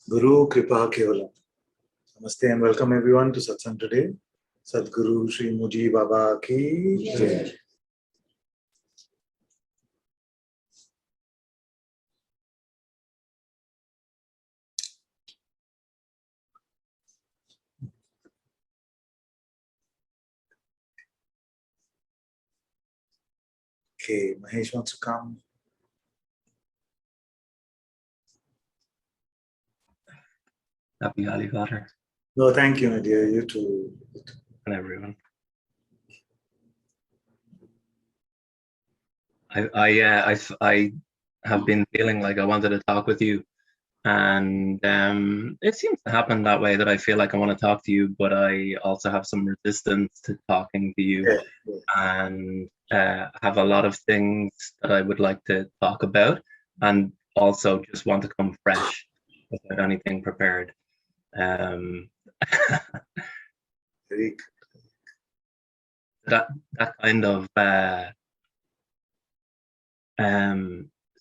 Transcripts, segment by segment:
Guru Kripa Kevalam. Namaste and welcome everyone to Satsang today. Sadguru Sri Muji Baba Ki Jai. Okay, Mahesh wants to come. Happy Holi Water. No, thank you, my dear. You too. And everyone. I have been feeling like I wanted to talk with you, and it seems to happen that way, that I feel like I want to talk to you, but I also have some resistance to talking to you, and have a lot of things that I would like to talk about, and also just want to come fresh without anything prepared. That kind of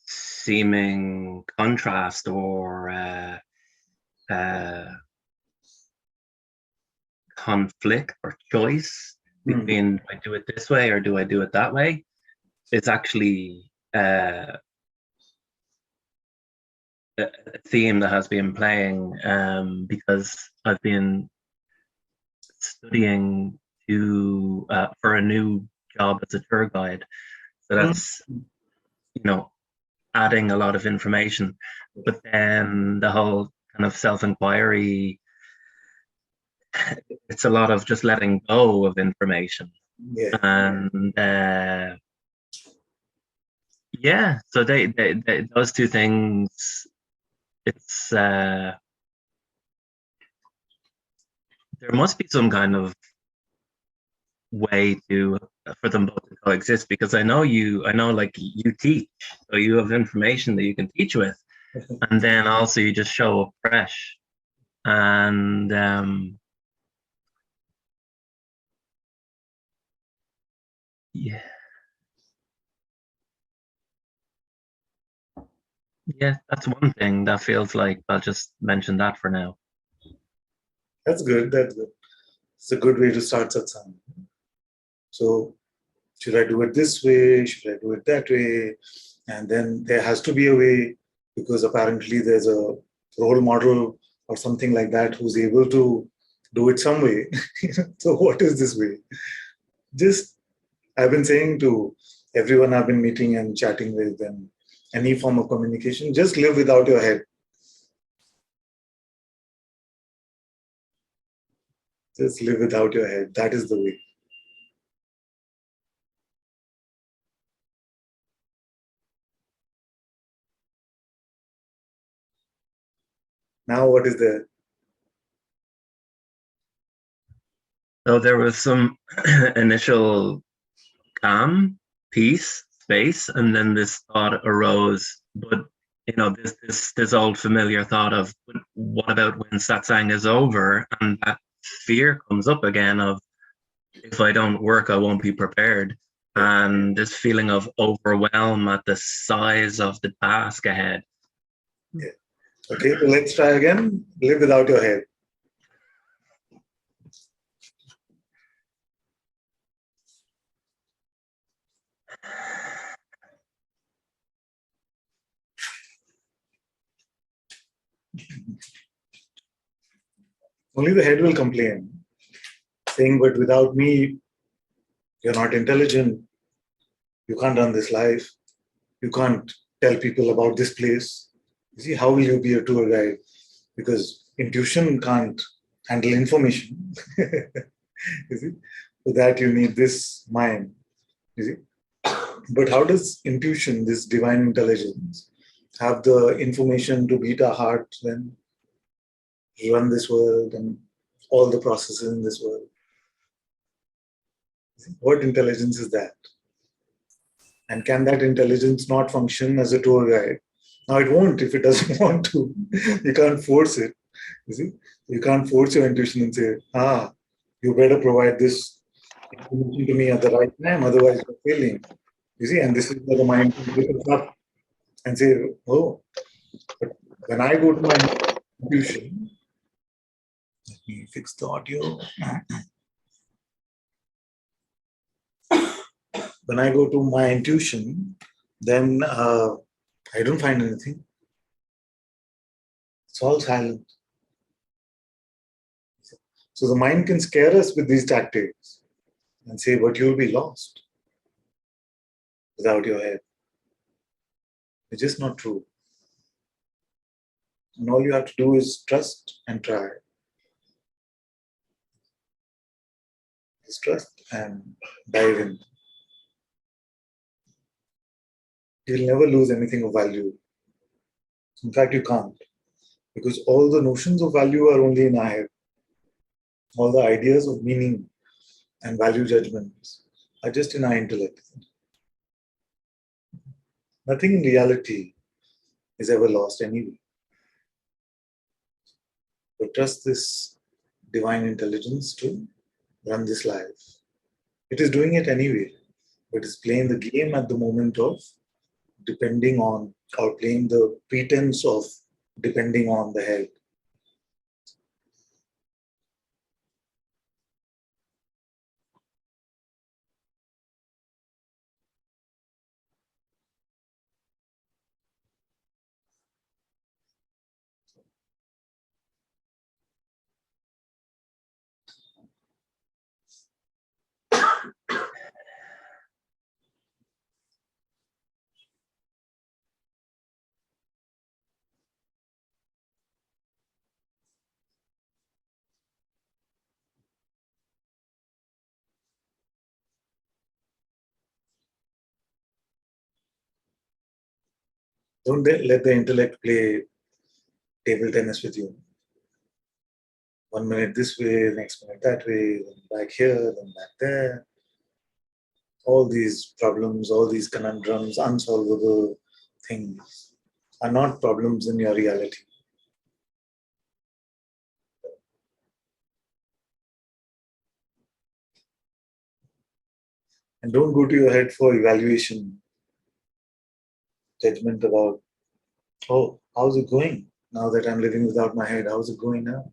seeming contrast or conflict or choice between do I do it this way or do I do it that way, it's actually a theme that has been playing because I've been studying to for a new job as a tour guide. So that's adding a lot of information, but then the whole kind of self-inquiry, it's a lot of just letting go of information. And so they those two things, it's there must be some kind of way for them both to coexist, because I know like you teach, so you have information that you can teach with, and then also you just show up fresh, and that's one thing that feels like I'll just mention that for now. That's good. That's good. It's a good way to start satsang. So, should I do it this way? Should I do it that way? And then there has to be a way, because apparently there's a role model or something like that who's able to do it some way. So what is this way? Just, I've been saying to everyone I've been meeting and chatting with, and any form of communication, just live without your head. Just live without your head. That is the way. Now what is there? So there was some initial calm, peace, space, and then this thought arose. But this old familiar thought of, what about when satsang is over? And that fear comes up again of, if I don't work, I won't be prepared. And this feeling of overwhelm at the size of the task ahead. Yeah. Okay, so let's try again. Live without your head. Only the head will complain, saying, but without me, you're not intelligent. You can't run this life. You can't tell people about this place. You see, how will you be a tour guide? Because intuition can't handle information. You see? For that, you need this mind. You see? But how does intuition, this divine intelligence, have the information to beat our heart, then run this world and all the processes in this world? What intelligence is that? And can that intelligence not function as a tour guide? Now it won't if it doesn't want to. You can't force it. You see, you can't force your intuition and say, you better provide this information to me at the right time, otherwise you're failing. You see, and this is where the mind picks up and say, oh, but when I go to my intuition. Let me fix the audio. When I go to my intuition, then I don't find anything. It's all silent. So the mind can scare us with these tactics and say, but you'll be lost without your head. It's just not true. And all you have to do is trust and try. Just trust and dive in. You'll never lose anything of value. In fact, you can't. Because all the notions of value are only in our head. All the ideas of meaning and value judgments are just in our intellect. Nothing in reality is ever lost anyway. But trust this divine intelligence to run this life. It is doing it anyway, but it's playing the game at the moment of depending on, or playing the pretense of depending on the head. Don't let the intellect play table tennis with you. 1 minute this way, next minute that way, then back here, then back there. All these problems, all these conundrums, unsolvable things are not problems in your reality. And don't go to your head for evaluation, judgment about, oh, how's it going now that I'm living without my head? How's it going now?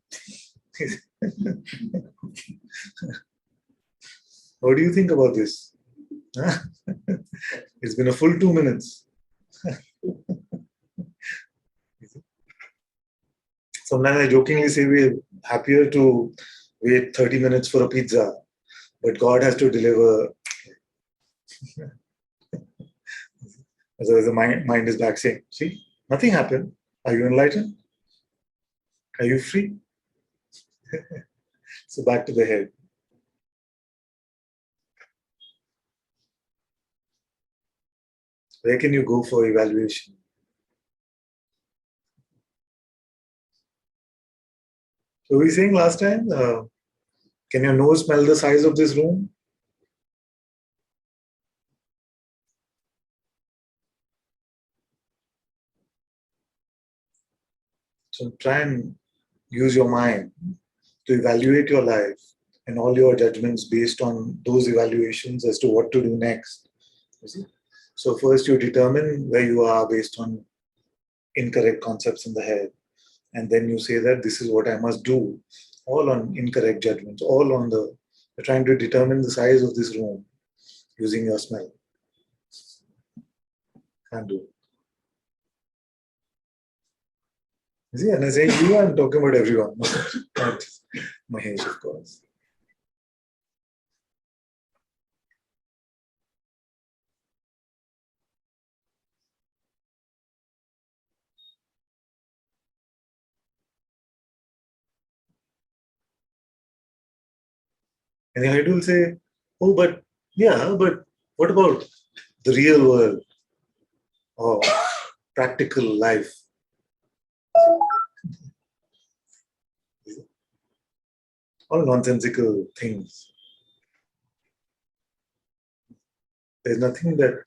What do you think about this? It's been a full 2 minutes. Sometimes I jokingly say we're happier to wait 30 minutes for a pizza, but God has to deliver. Otherwise, the mind is back saying, see, nothing happened. Are you enlightened? Are you free? So back to the head. Where can you go for evaluation? So we were saying last time, can your nose smell the size of this room? So try and use your mind to evaluate your life and all your judgments based on those evaluations as to what to do next. You see? So first you determine where you are based on incorrect concepts in the head. And then you say that this is what I must do, all on incorrect judgments, all on the, you're trying to determine the size of this room using your smell. Can't do it. You see, and I say you, I'm talking about everyone, not just Mahesh, of course. And the head will say, oh, but yeah, but what about the real world or practical life? All nonsensical things. There's nothing that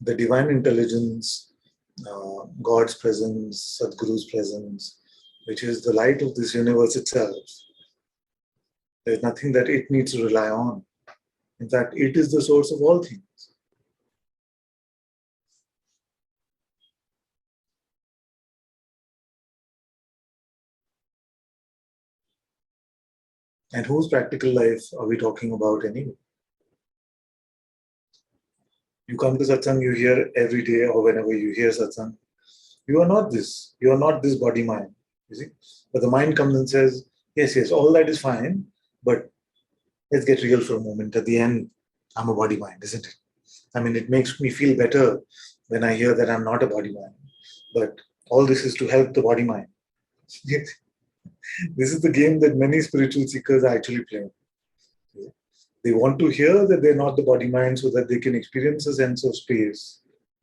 the divine intelligence, God's presence, Sadhguru's presence, which is the light of this universe itself, there's nothing that it needs to rely on. In fact, it is the source of all things. And whose practical life are we talking about anyway? You come to satsang, you hear every day or whenever you hear satsang, you are not this. You are not this body mind. You see? But the mind comes and says, yes, yes, all that is fine, but let's get real for a moment. At the end, I'm a body mind, isn't it? I mean, it makes me feel better when I hear that I'm not a body mind. But all this is to help the body mind. This is the game that many spiritual seekers are actually playing. They want to hear that they're not the body mind so that they can experience a sense of space,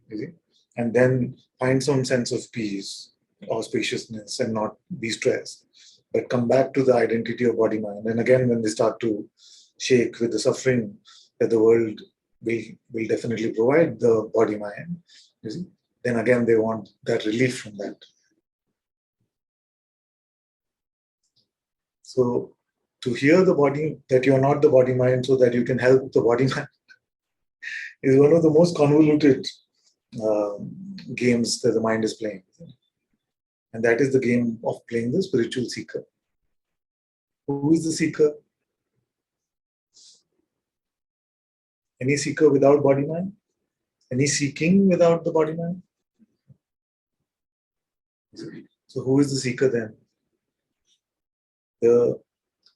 you see, and then find some sense of peace or spaciousness and not be stressed. But come back to the identity of body mind. And again, when they start to shake with the suffering that the world will definitely provide the body mind, you see, then again they want that relief from that. So to hear the body, that you're not the body mind so that you can help the body mind, is one of the most convoluted games that the mind is playing. And that is the game of playing the spiritual seeker. Who is the seeker? Any seeker without body mind? Any seeking without the body mind? So who is the seeker then? The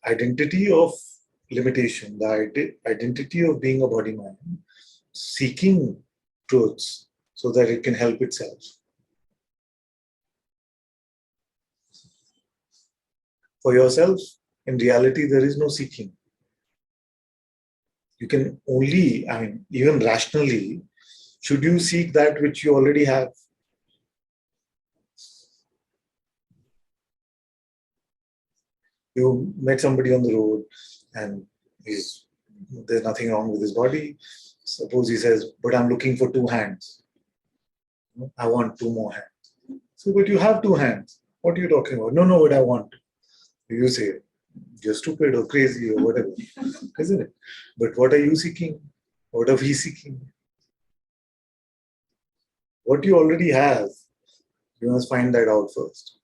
identity of limitation, the identity of being a body mind, seeking truths so that it can help itself. For yourself, in reality, there is no seeking. You can only, I mean, even rationally, should you seek that which you already have? You met somebody on the road and there's nothing wrong with his body. Suppose he says, but I'm looking for 2 hands. I want 2 more hands. So, but you have 2 hands. What are you talking about? No, what I want. You say, you're stupid or crazy or whatever, isn't it? But what are you seeking? What are we seeking? What you already have, you must find that out first.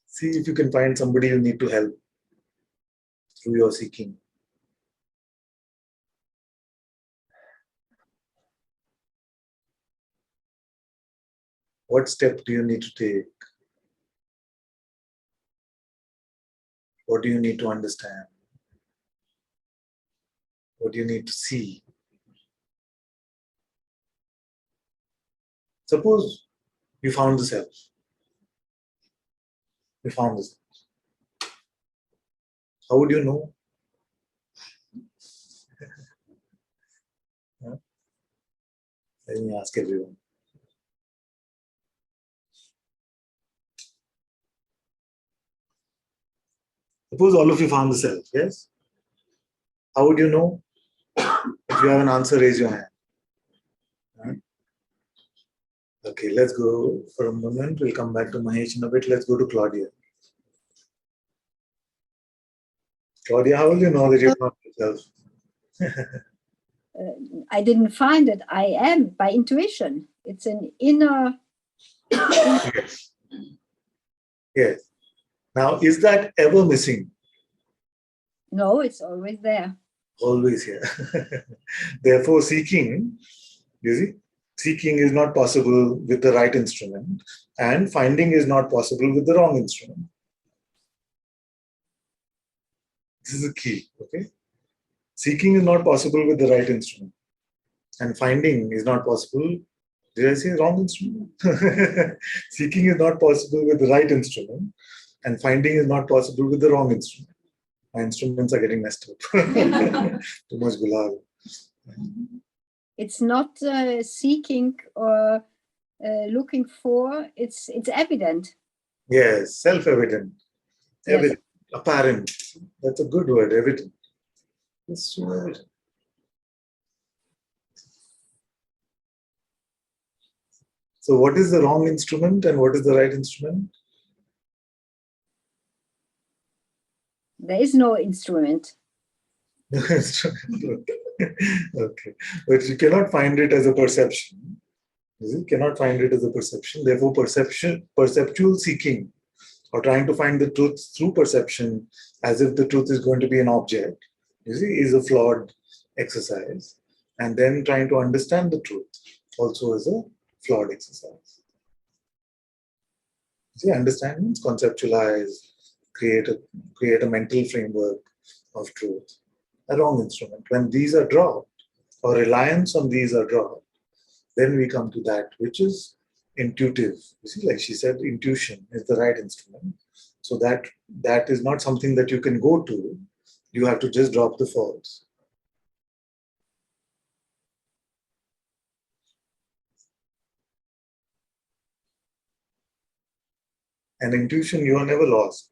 See if you can find somebody you need to help through your seeking. What step do you need to take? What do you need to understand? What do you need to see? Suppose you found the self. You found the self. How would you know? Let me ask everyone. Suppose all of you found the self, yes? How would you know? If you have an answer, raise your hand. Okay, let's go for a moment. We'll come back to Mahesh in a bit. Let's go to Claudia. Claudia, how will you know that you found yourself? I didn't find it. I am by intuition. It's an inner. Yes. Yes. Now, is that ever missing? No, it's always there. Always here. Therefore, seeking, you see, seeking is not possible with the right instrument, and finding is not possible with the wrong instrument. This is the key, okay? Seeking is not possible with the right instrument, and finding is not possible. Did I say wrong instrument? Seeking is not possible with the right instrument, and finding is not possible with the wrong instrument. My instruments are getting messed up. Too much gulal. It's not seeking or looking for. It's evident. Yes, self-evident. Yes. Evident. Apparent. That's a good word, evident. It's so evident. So what is the wrong instrument and what is the right instrument? There is no instrument. Okay. But you cannot find it as a perception. You cannot find it as a perception. Therefore, perceptual seeking, or trying to find the truth through perception as if the truth is going to be an object, is a flawed exercise. And then trying to understand the truth also is a flawed exercise. Understand means conceptualize, create a mental framework of truth. A wrong instrument. When these are dropped, or reliance on these are dropped, then we come to that which is intuitive. Like she said, intuition is the right instrument. So that is not something that you can go to. You have to just drop the false. And intuition, you are never lost.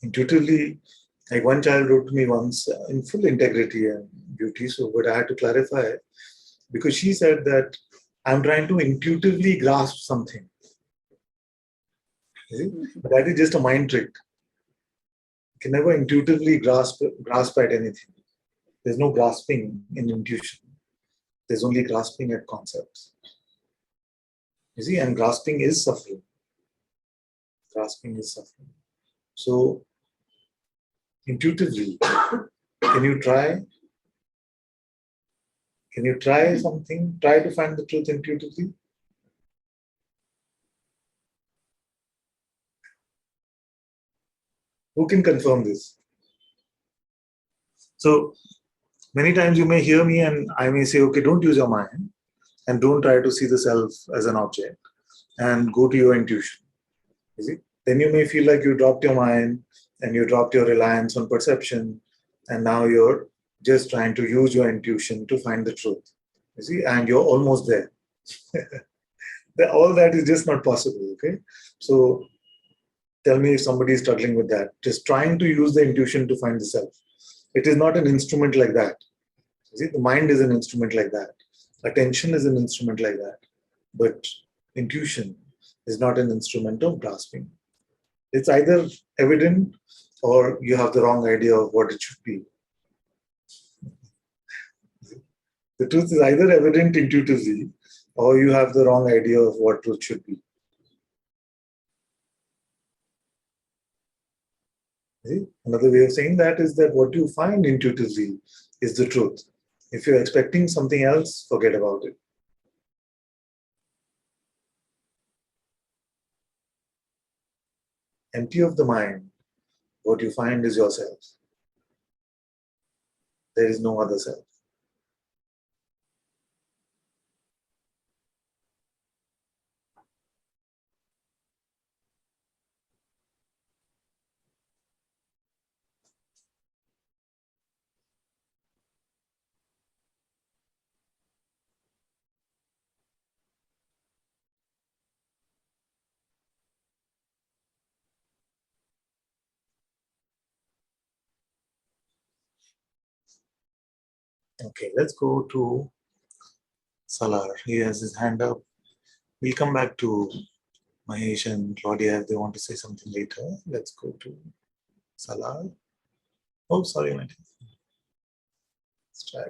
Intuitively, like one child wrote to me once in full integrity and beauty. So, but I had to clarify because she said that I'm trying to intuitively grasp something. But that is just a mind trick. You can never intuitively grasp at anything. There's no grasping in intuition. There's only grasping at concepts. And grasping is suffering. Grasping is suffering. So, intuitively, can you try? Can you try something? Try to find the truth intuitively? Who can confirm this? So, many times you may hear me and I may say, okay, don't use your mind and don't try to see the self as an object and go to your intuition. Then you may feel like you dropped your mind and you dropped your reliance on perception, and now you're just trying to use your intuition to find the truth. And you're almost there. All that is just not possible. Okay, so tell me if somebody is struggling with that. Just trying to use the intuition to find the self. It is not an instrument like that. The mind is an instrument like that. Attention is an instrument like that. But intuition is not an instrument of grasping. It's either evident or you have the wrong idea of what it should be. The truth is either evident intuitively or you have the wrong idea of what truth should be. Another way of saying that is that what you find intuitively is the truth. If you're expecting something else, forget about it. Empty of the mind, what you find is yourself. There is no other self. Okay, let's go to Salar. He has his hand up. We'll come back to Mahesh and Claudia if they want to say something later. Let's go to Salar. Oh, sorry, Mahesh. Let's try.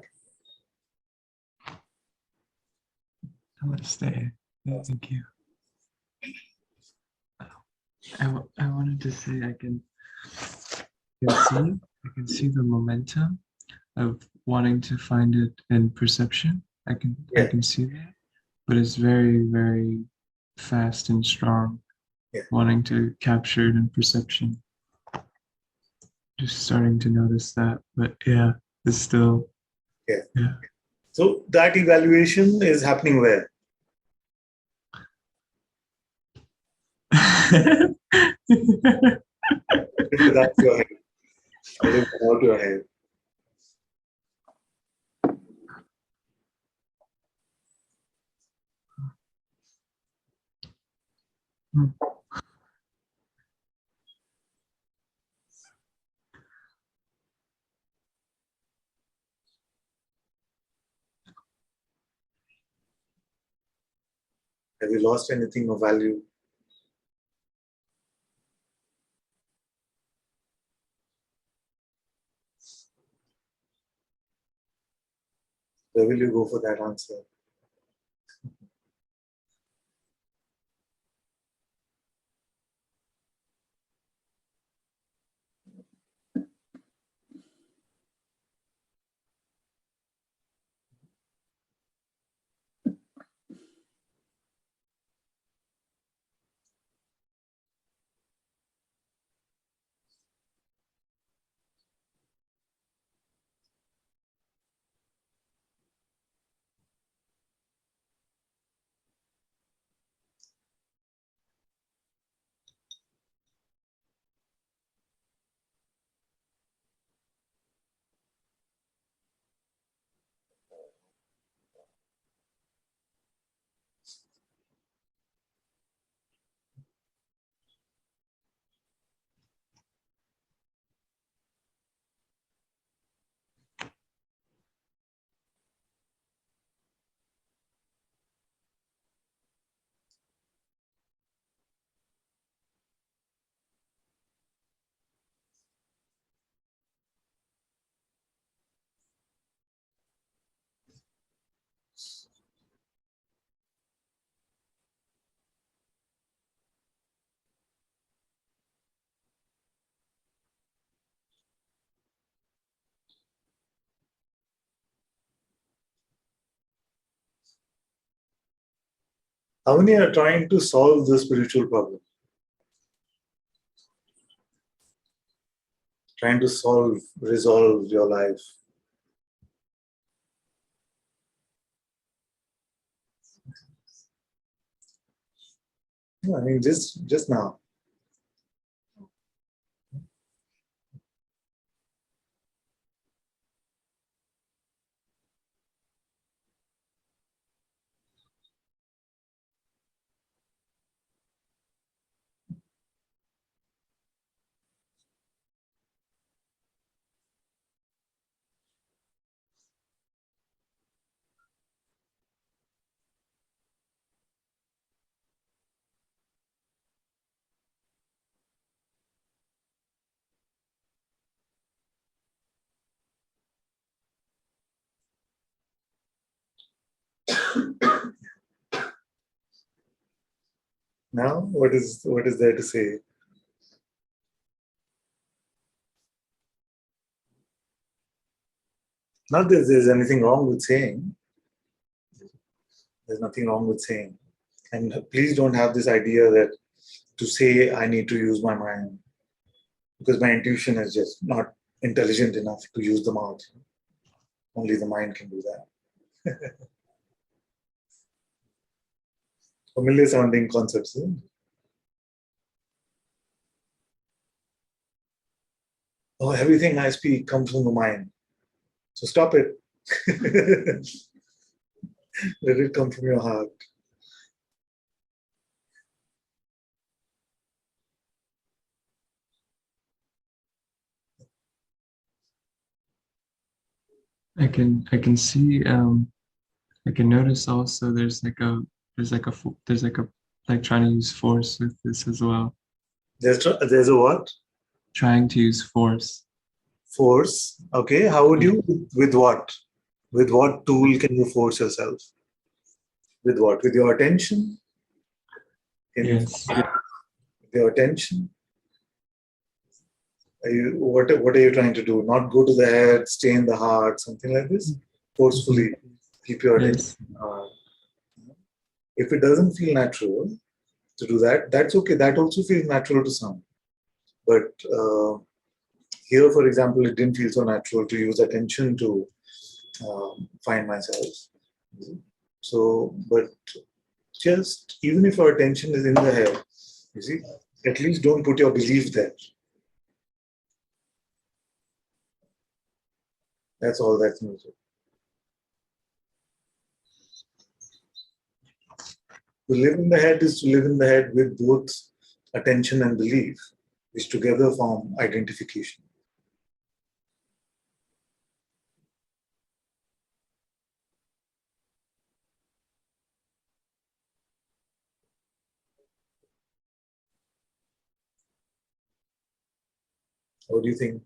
Namaste. Thank you. I wanted to say I can see the momentum of wanting to find it in perception. I can see that, but it's very, very fast and strong. Wanting to capture it in perception. Just starting to notice that, but yeah, it's still yeah. So that evaluation is happening where? That's your head. I live without your head. Have you lost anything of value? Where will you go for that answer? How many are trying to solve the spiritual problem? Trying to resolve your life. I mean, just now. Now, what is there to say? Not that there's anything wrong with saying. There's nothing wrong with saying. And please don't have this idea that to say I need to use my mind because my intuition is just not intelligent enough to use the mouth. Only the mind can do that. Familiar sounding concepts. Oh, everything I speak comes from the mind. So stop it. Let it come from your heart. I can see I can notice also there's like a like trying to use force with this as well. There's a what? Trying to use force. Force. Okay. How would you? With what? With what tool can you force yourself? With what? With your attention? Can Yes. you with your attention? What are you trying to do? Not go to the head, stay in the heart, something like this? Forcefully keep your attention Yes. in the heart. If it doesn't feel natural to do that, that's okay. That also feels natural to some. But here, for example, it didn't feel so natural to use attention to find myself. So, but just even if our attention is in the head, you see, at least don't put your belief there. That's all that's needed. To live in the head is to live in the head with both attention and belief, which together form identification. What do you think?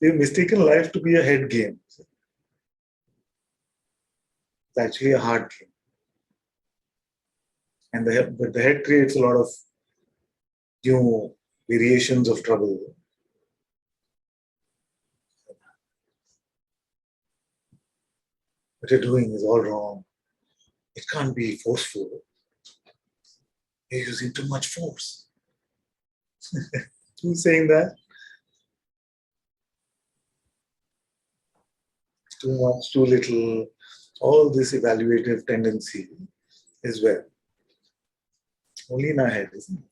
We've mistaken life to be a head game. It's actually a heart game. And but the head creates a lot of new variations of trouble. What you're doing is all wrong. It can't be forceful. You're using too much force. Who's saying that? Too much, too little. All this evaluative tendency is where? Only in our head, isn't it?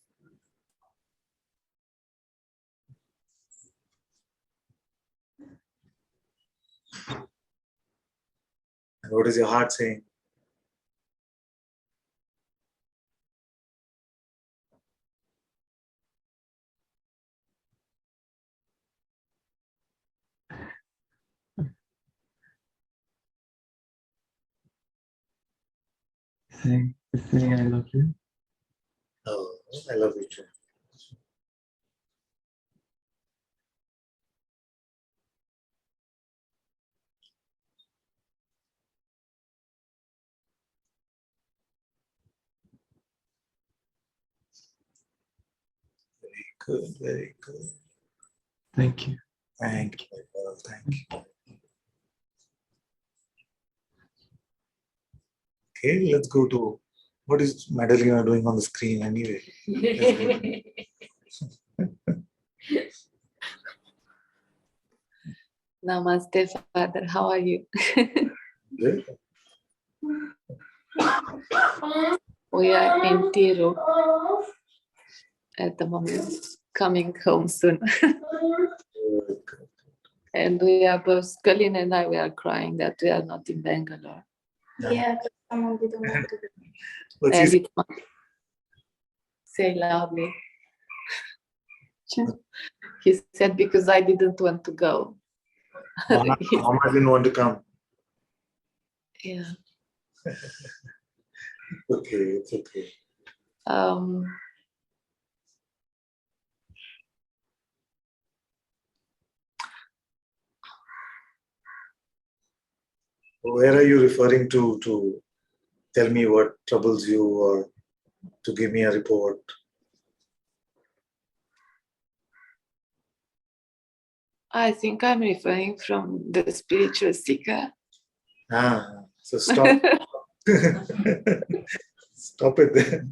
And what is your heart saying? Saying I love you. Oh, I love you too. Very good, very good. Thank you. Thank you, my brother. Thank you. Okay, let's go to what is Madalena doing on the screen anyway? Namaste, Father. How are you? Good. We are in Tiro at the moment, coming home soon. And we are both, Colin and I, we are crying that we are not in Bangalore. Yeah, because someone didn't want to. What's And he it's not, say loudly. He said, because I didn't want to go. Mama didn't want to come. Yeah. Okay, it's okay. Where are you referring to tell me what troubles you or to give me a report? I think I'm referring from the spiritual seeker. So stop. Stop it there.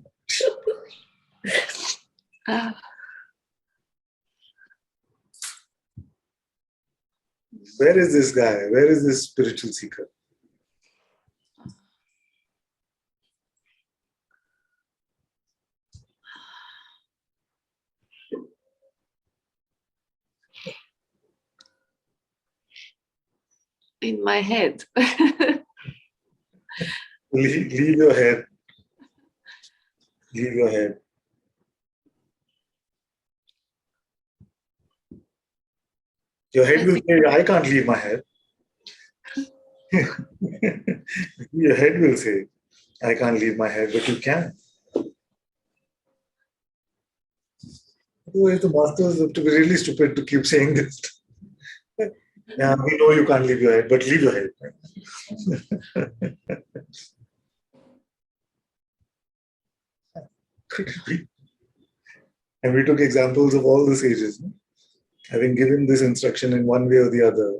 Where is this guy? Where is this spiritual seeker? In my head. Leave your head. Leave your head. Your head will say, I can't leave my head. Your head will say, I can't leave my head, but you can. Otherwise, the masters have to be really stupid to keep saying this. Yeah, we know you can't leave your head, but leave your head. And we took examples of all the sages, having given this instruction in one way or the other.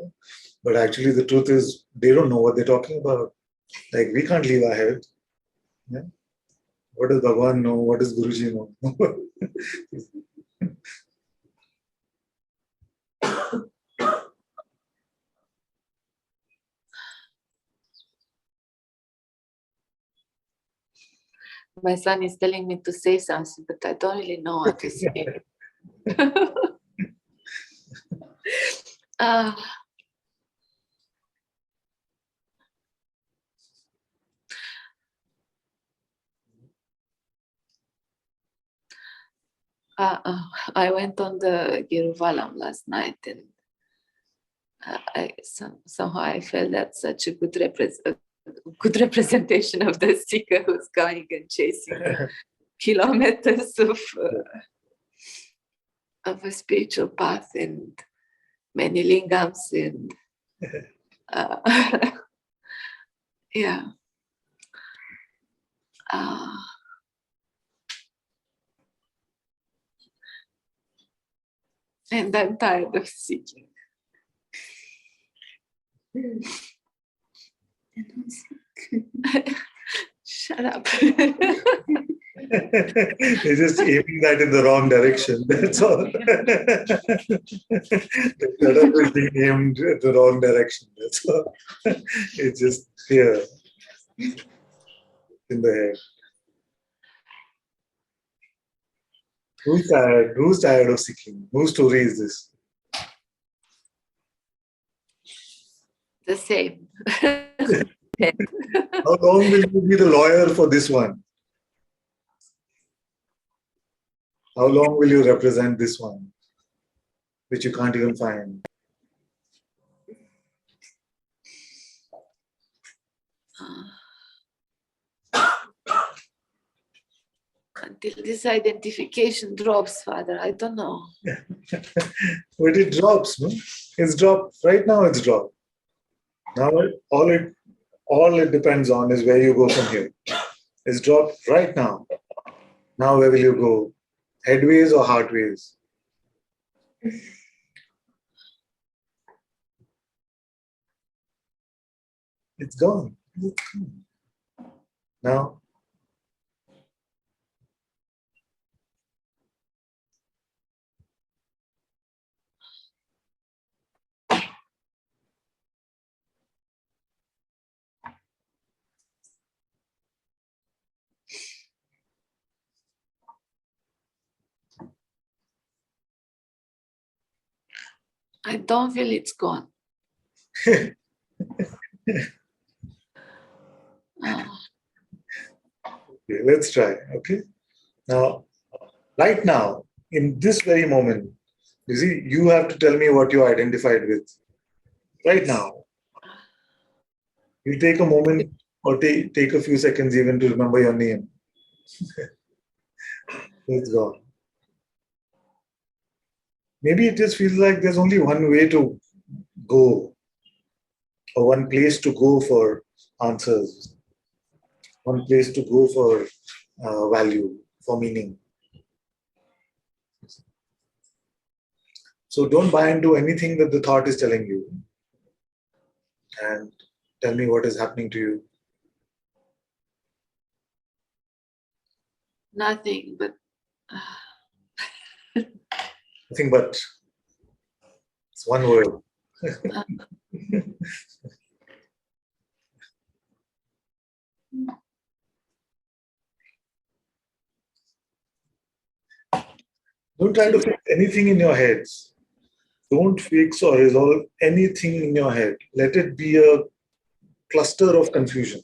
But actually, the truth is, they don't know what they're talking about. Like, we can't leave our head. Yeah? What does Bhagavan know? What does Guruji know? My son is telling me to say something, but I don't really know what to say. I went on the Giruvalam last night, and somehow I felt that's such a good representation of the seeker who's going and chasing kilometers of a spiritual path, and many lingams and yeah. And I'm tired of seeking. Shut up. You're just aiming that in the wrong direction. That's all. The setup is being aimed at the wrong direction. That's all. It's just here in the head. Who's tired? Who's tired of seeking? Whose story is this? The same. How long will you be the lawyer for this one? How long will you represent this one, which you can't even find? Until this identification drops, Father. I don't know. But it drops, no? It's dropped. Right now it's dropped. Now all it depends on is where you go from here. It's dropped right now. Now where will you go? Headways or heartways? It's gone. Now, I don't feel it's gone. okay, let's try. Okay. Now, right now, in this very moment, you see, you have to tell me what you identified with. Right now. You take a moment or take a few seconds even to remember your name. It's gone. Maybe it just feels like there's only one way to go, or one place to go for answers, one place to go for value, for meaning. So don't buy into anything that the thought is telling you, and tell me what is happening to you. Nothing but Nothing but it's one word. Don't try to fix anything in your heads. Don't fix or resolve anything in your head. Let it be a cluster of confusion.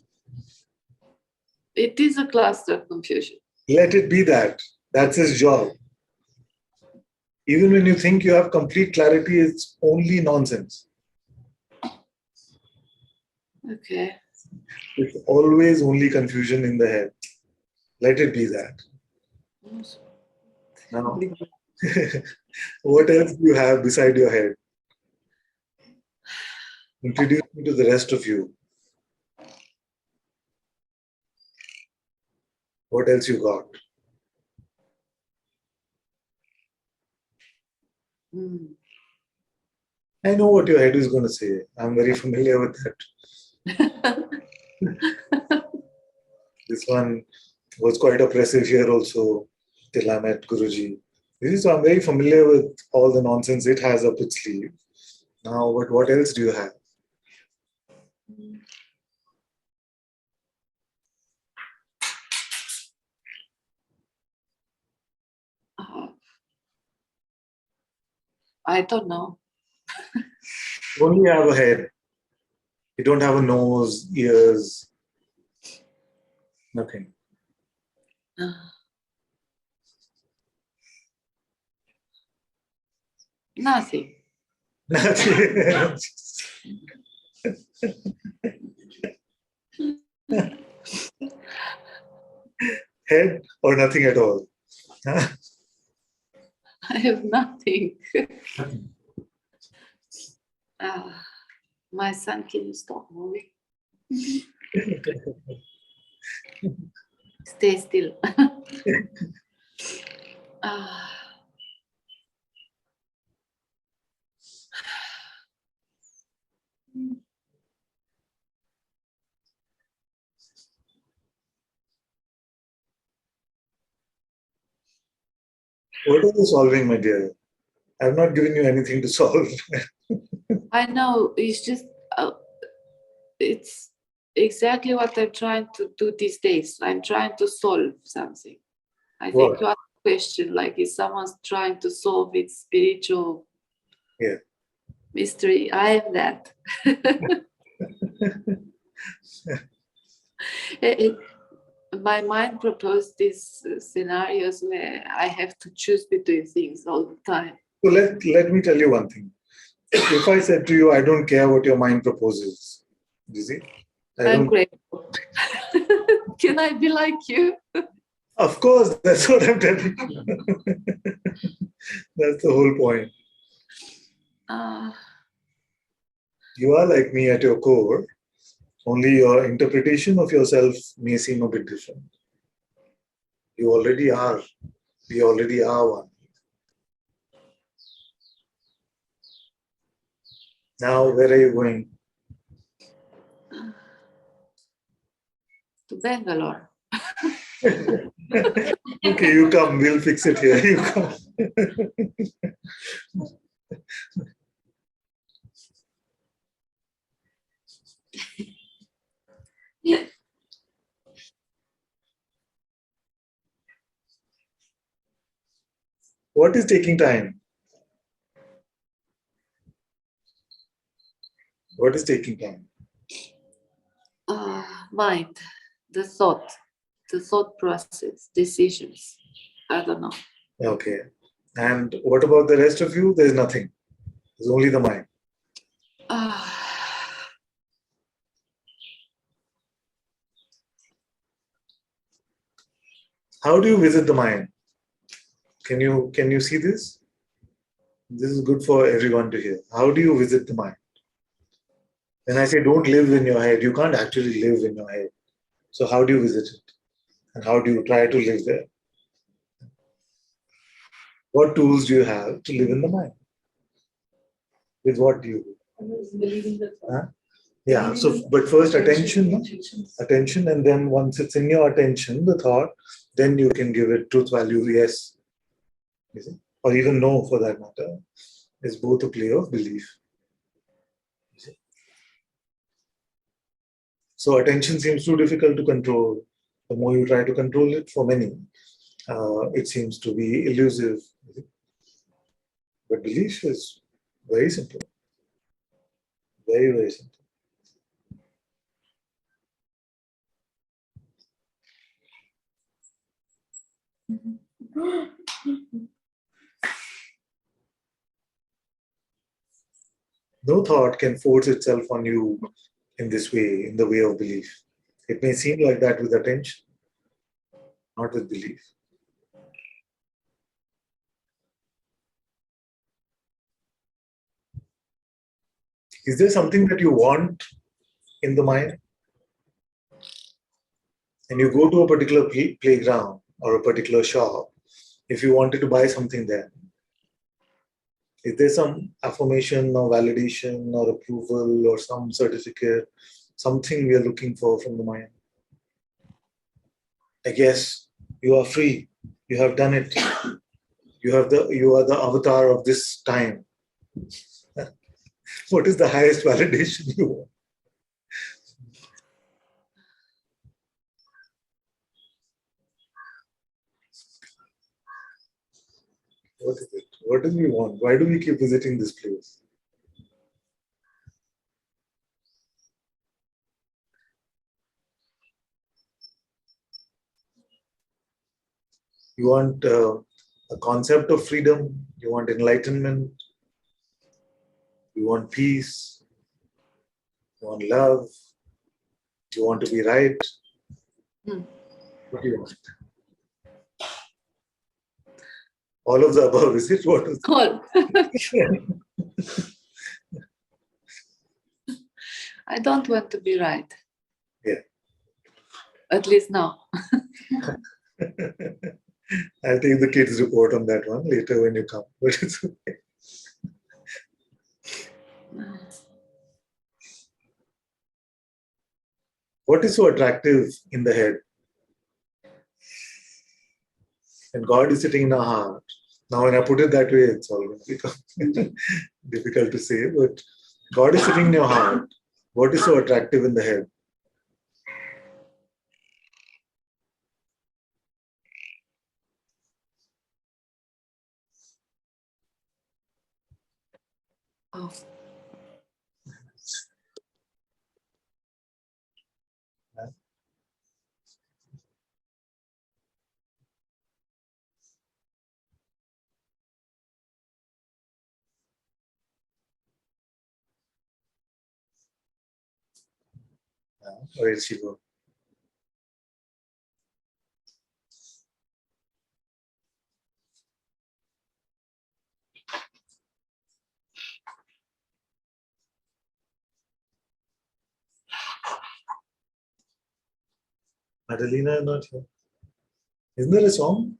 it is a cluster of confusion. Let it be that. That's his job. Even when you think you have complete clarity, it's only nonsense. Okay. It's always only confusion in the head. Let it be that. Now, what else do you have beside your head? Introduce me to the rest of you. What else you got? I know what your head is going to say. I'm very familiar with that. This one was quite oppressive here also till I met Guruji. So I'm very familiar with all the nonsense it has up its sleeve. Now, but what else do you have? I don't know. You only have a head. You don't have a nose, ears, nothing. Nothing. Nothing. Head or nothing at all. I have nothing. My son, can you stop moving? Stay still. What are you solving, my dear? I've not given you anything to solve. I know, it's just, it's exactly what I'm trying to do these days. I'm trying to solve something. I What? think you asked a question, like if someone's trying to solve its spiritual mystery, I am that. My mind proposed these scenarios where I have to choose between things all the time. So let me tell you one thing. If I said to you, I don't care what your mind proposes, you see? I'm grateful. Can I be like you? Of course, that's what I'm telling you. That's the whole point. You are like me at your core, only your interpretation of yourself may seem a bit different. You already are. We already are one. Now, where are you going? To Bangalore. Okay, you come. We'll fix it here. You come. What is taking time? What is taking time? Mind, the thought process, decisions. I don't know. Okay. And what about the rest of you? There's nothing. There's only the mind. How do you visit the mind? Can you see this? This is good for everyone to hear. How do you visit the mind? When I say don't live in your head, you can't actually live in your head. So how do you visit it? And how do you try to live there? What tools do you have to live in the mind? With what do you do? Huh? Yeah, so but first attention, and then once it's in your attention, the thought, then you can give it truth value, yes, or even no for that matter. It's both a play of belief. So attention seems too difficult to control. The more you try to control it, for many, it seems to be elusive. But belief is very simple. Very, very simple. No thought can force itself on you in this way, in the way of belief. It may seem like that with attention, not with belief. Is there something that you want in the mind? And you go to a particular playground or a particular shop, if you wanted to buy something there, is there some affirmation or validation or approval or some certificate, something we are looking for from the mind? I guess you are free. You have done it. You are the avatar of this time. What is the highest validation you want? What is it? What do we want? Why do we keep visiting this place? You want a concept of freedom. You want enlightenment. You want peace. You want love. You want to be right. What do you want? All of the above, is it? What is All. I don't want to be right. Yeah. At least now. I'll take the kids' report on that one later when you come. But it's okay. What is so attractive in the head? And God is sitting in our heart. Now, when I put it that way, it's all going to become difficult to say. But God is sitting in your heart. What is so attractive in the head? Oh. Where did she go? Madalena, not here. Isn't there a song?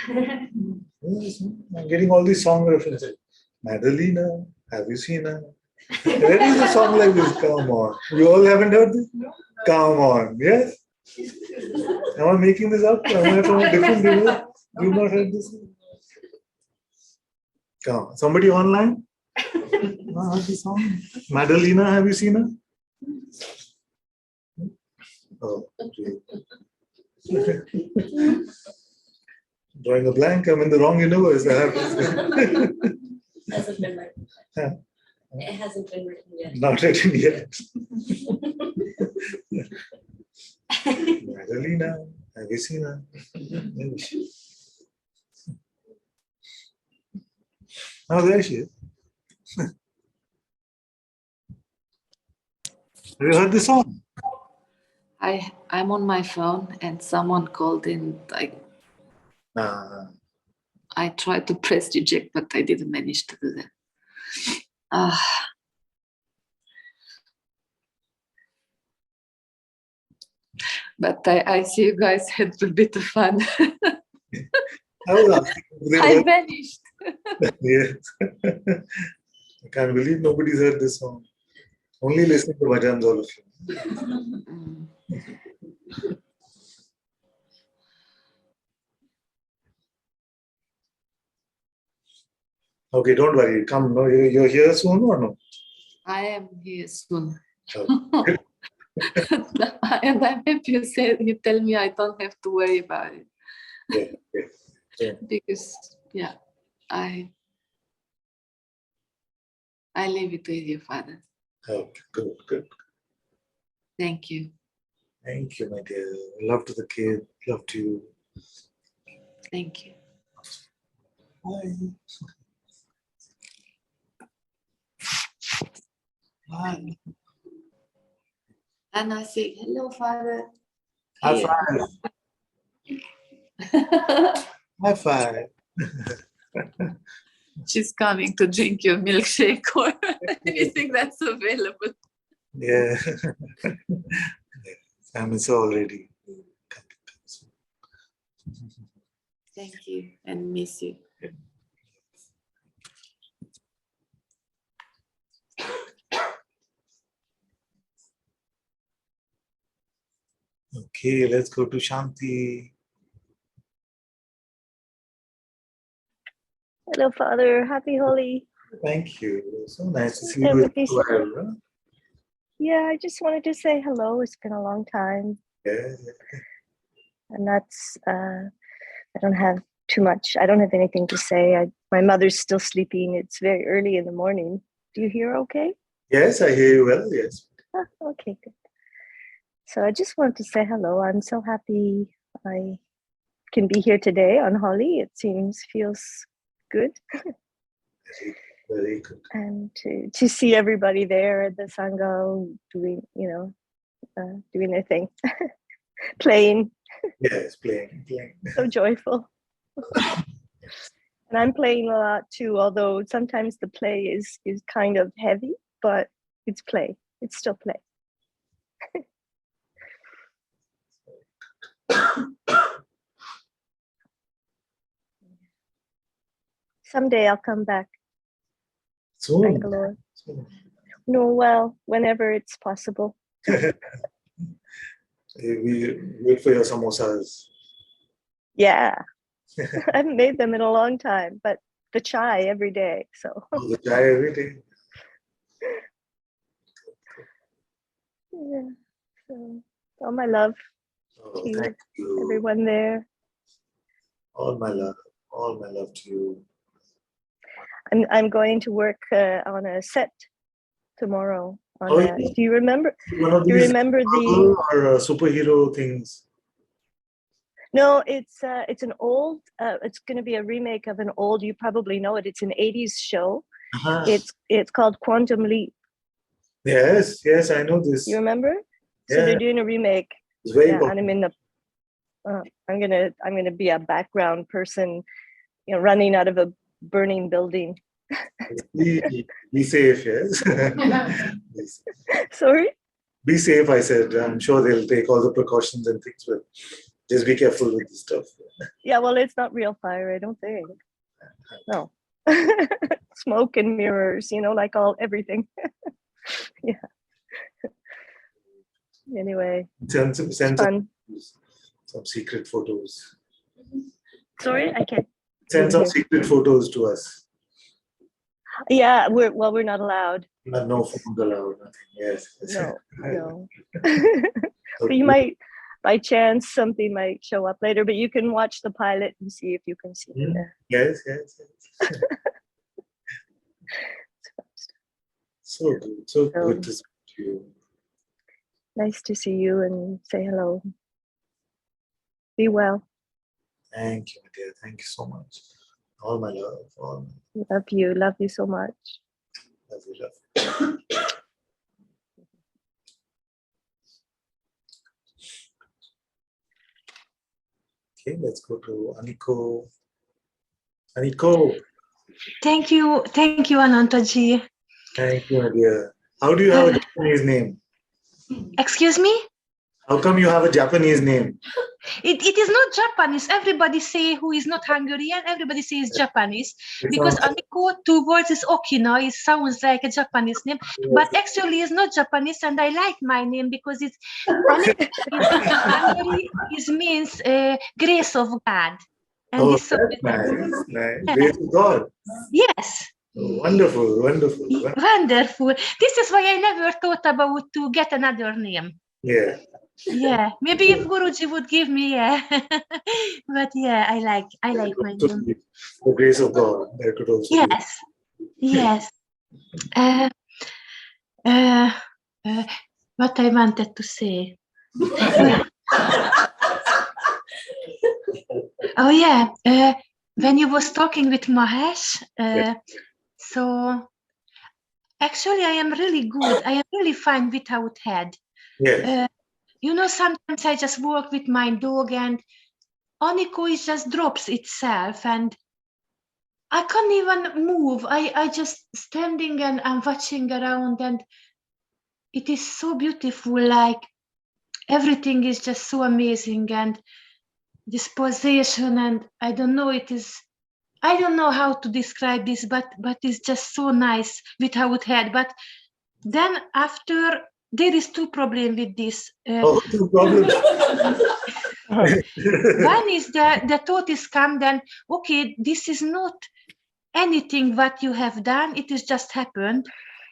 I'm getting all these song references. Madalena, have you seen her? Where is a song like this? Come on. You all haven't heard this? Come on. Yes? Am I making this up? Am I from a different river? You've not heard this? Come on. Somebody online? No, heard this song? Madalena, have you seen her? Oh, okay. Drawing a blank, I'm in the wrong universe. I have to say. Hasn't been written. Huh. It hasn't been written yet. Not written yet. Madalena, have you seen her? Oh, there she is. Have you heard this song? I'm on my phone and someone called in. I tried to press reject, but I didn't manage to do that. But I see you guys had a bit of fun. I was asking if they I heard. vanished. Yes. I can't believe nobody's heard this song. Only listen to bhajans, all of you. Mm. Okay, don't worry. Come, no, you're here soon or no? I am here soon. Okay. And I'm happy you tell me I don't have to worry about it. Yeah. Because I leave it with you, Father. Okay, good. Thank you. Thank you, my dear. Love to the kid. Love to you. Thank you. Bye. Bye. Anna say, hello, Father. High five. High five. She's coming to drink your milkshake or anything that's available. Yeah. I'm so already. Thank you and miss you. Okay, let's go to Shanti. Hello, Father. Happy Holi. Thank you. So nice to see Yeah, you. with these- Well, Yeah, I just wanted to say hello. It's been a long time. yeah. And that's, I don't have too much. I don't have anything to say. My mother's still sleeping. It's very early in the morning. Do you hear okay? Yes, I hear you well. Yes. Ah, okay, good. So I just wanted to say hello. I'm so happy I can be here today on Holi. It feels good. Very good. And to see everybody there at the Sangha doing, doing their thing, playing. Yes, playing. So joyful. And I'm playing a lot too, although sometimes the play is kind of heavy, but it's play. It's still play. Someday I'll come back, Soon. Bangalore. No, well, whenever it's possible. We wait for your samosas. Yeah. I haven't made them in a long time, but the chai every day. So The chai every day. yeah. So all my love Oh, to you, thank you. everyone there. All my love to you. I'm going to work on a set tomorrow. On Oh, a, yeah. do you remember? One of Do you these remember Marvel the? or superhero things. No, it's an old. It's going to be a remake of an old. You probably know it. It's an '80s show. Uh-huh. It's called Quantum Leap. Yes, I know this. You remember? So Yeah. they're doing a remake. It's very Yeah, popular. and I'm in the. I'm gonna be a background person, you know, running out of a burning building. Be safe, yes. Sorry. Be safe, I said. I'm sure they'll take all the precautions and things, but just be careful with this stuff. Yeah, well, it's not real fire, I don't think. No. Smoke and mirrors, you know, like everything. Yeah. Anyway, Send fun. some secret photos. Sorry, I can't. Send some hear. secret photos to us. Yeah, we're not allowed. No phones allowed. Nothing. Yes. No. But you might, by chance, something might show up later. But you can watch the pilot and see if you can see me there. Yes. So good. So good to speak to you. Nice to see you and say hello. Be well. Thank you, my dear. Thank you so much. All my love. All my Love you so much. love. Okay, let's go to Aniko. Aniko. Thank you, Ananta-ji. Thank you, my dear. How do you have a Japanese name? Excuse me? How come you have a Japanese name? It is not Japanese. Everybody say who is not Hungarian, everybody says Japanese. Because Aniko, two words is Okina, it sounds like a Japanese name. But actually it's not Japanese, and I like my name because it's Aniko in Hungary means grace of God. And that's nice. Yeah. Grace of God. Yes. Wonderful. Wonderful. This is why I never thought about to get another name. Yeah. Yeah, maybe if Guruji would give me, yeah. But yeah, I like my name. The grace of God. That could also Yes. What I wanted to say. Oh yeah. When you was talking with Mahesh, so actually I am really good. I am really fine without head. Yes. You know, sometimes I just walk with my dog and Aniko is just drops itself and I can't even move. I just standing and I'm watching around and it is so beautiful. Like everything is just so amazing and this position and I don't know how to describe this, but it's just so nice without head. But then after there is two problems with this. Two problems. One is the thought is come then, okay, this is not anything what you have done, it is just happened,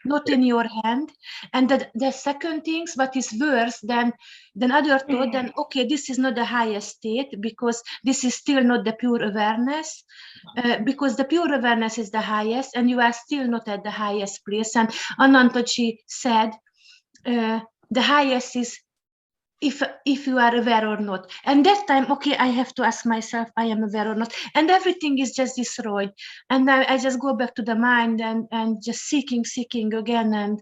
not in your hand. And the second things, what is worse than other thought, then okay, this is not the highest state because this is still not the pure awareness, because the pure awareness is the highest and you are still not at the highest place. And Ananta-ji said the highest is if you are aware or not. And that time, okay, I have to ask myself, I am aware or not. And everything is just destroyed. And I just go back to the mind and just seeking again. And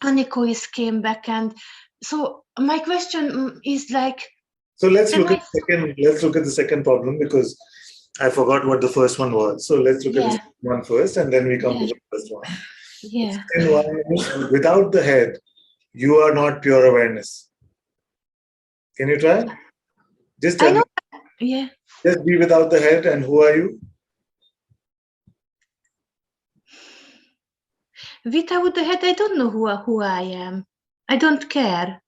Aniko came back. And so my question is like, so let's look at the second problem because I forgot what the first one was. So let's look at the second one first and then we come to the first one. Yeah. Explain why without the head, you are not pure awareness. Can you try? Just I tell me. know. Yeah. Just be without the head, and who are you? Without the head, I don't know who I am. I don't care.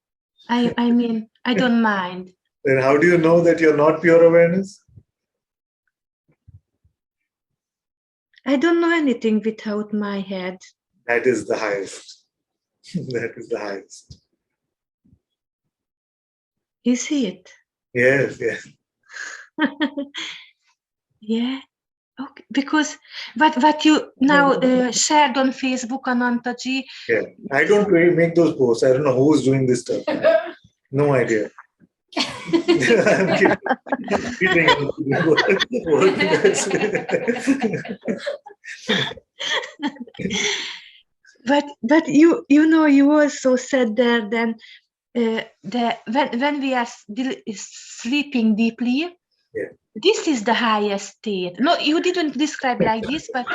I mean, I don't mind. Then how do you know that you're not pure awareness? I don't know anything without my head. That is the highest. That is the highest. Is it? Yes, yes. Yeah. Okay. Because what you now shared on Facebook, Ananta-ji. Yeah. I don't really make those posts. I don't know who's doing this stuff. No idea. I'm kidding. But you know, you also said there then when we are sleeping deeply, Yeah. this is the highest state. No, you didn't describe like this, but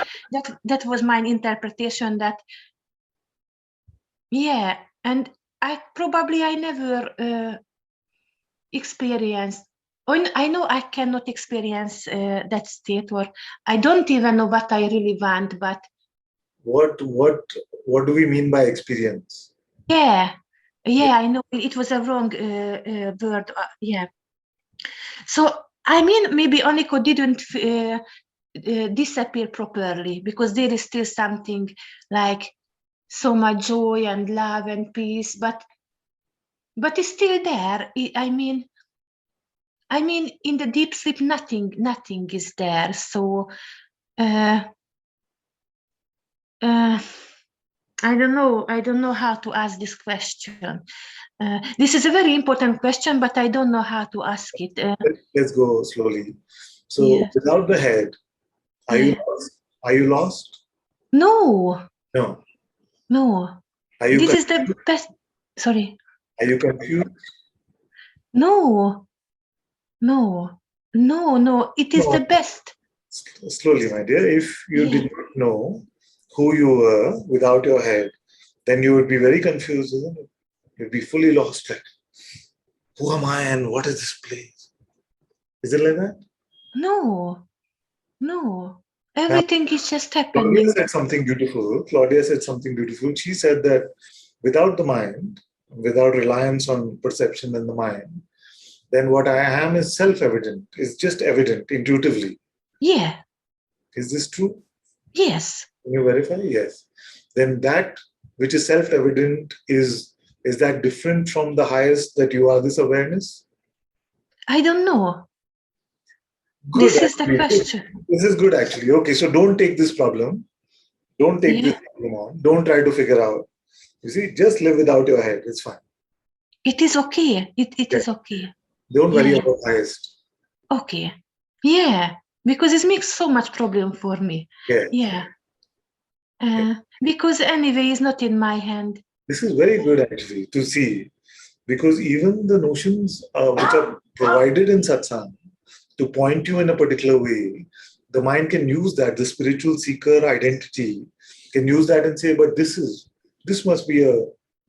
that was my interpretation. That yeah, and I never experienced. I know I cannot experience that state, or I don't even know what I really want. But What do we mean by experience? yeah, I know it was a wrong word. Yeah. So I mean, maybe Oniko didn't disappear properly, because there is still something like so much joy and love and peace, but it's still there. I mean, in the deep sleep, nothing is there. So I don't know how to ask this question. This is a very important question, but I don't know how to ask it. Let's go slowly. So Yeah. without the head, are you Yeah. lost? Are you lost? No. No. Are you This is the best. Sorry. Are you confused? No. It is the best. Slowly, my dear. If you did not know who you were without your head, then you would be very confused, isn't it? You'd be fully lost. Like, who am I and what is this place? Is it like that? No. Everything is just happening. Claudia said something beautiful. She said that without the mind, without reliance on perception in the mind, then what I am is self-evident. It's just evident intuitively. Yeah. Is this true? Yes. Can you verify? Yes. Then that which is self-evident is that different from the highest, that you are this awareness? I don't know. Good, This is the actually. question. This is good, actually. Okay, so don't take this problem. Don't take this problem on. Don't try to figure out. You see, just live without your head. It's fine. It is okay. It is okay. Don't worry about highest. Okay. Yeah. Because it makes so much problem for me. Yeah. Because anyway, it's not in my hand. This is very good, actually, to see. Because even the notions which are provided in Satsang to point you in a particular way, the mind can use that. The spiritual seeker identity can use that and say, but this must be a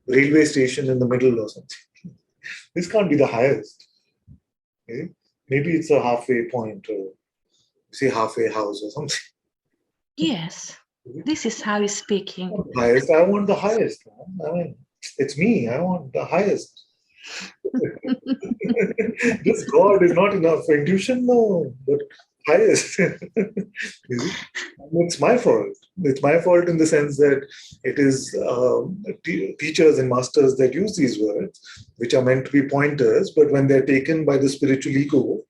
railway station in the middle or something. This can't be the highest. Okay? Maybe it's a halfway point, or say halfway house or something. Yes. This is how he's speaking. Highest. I want the highest. I mean, it's me. I want the highest. This God is not enough for intuition, no, but highest. It's my fault. It's my fault in the sense that it is teachers and masters that use these words, which are meant to be pointers, but when they're taken by the spiritual ego,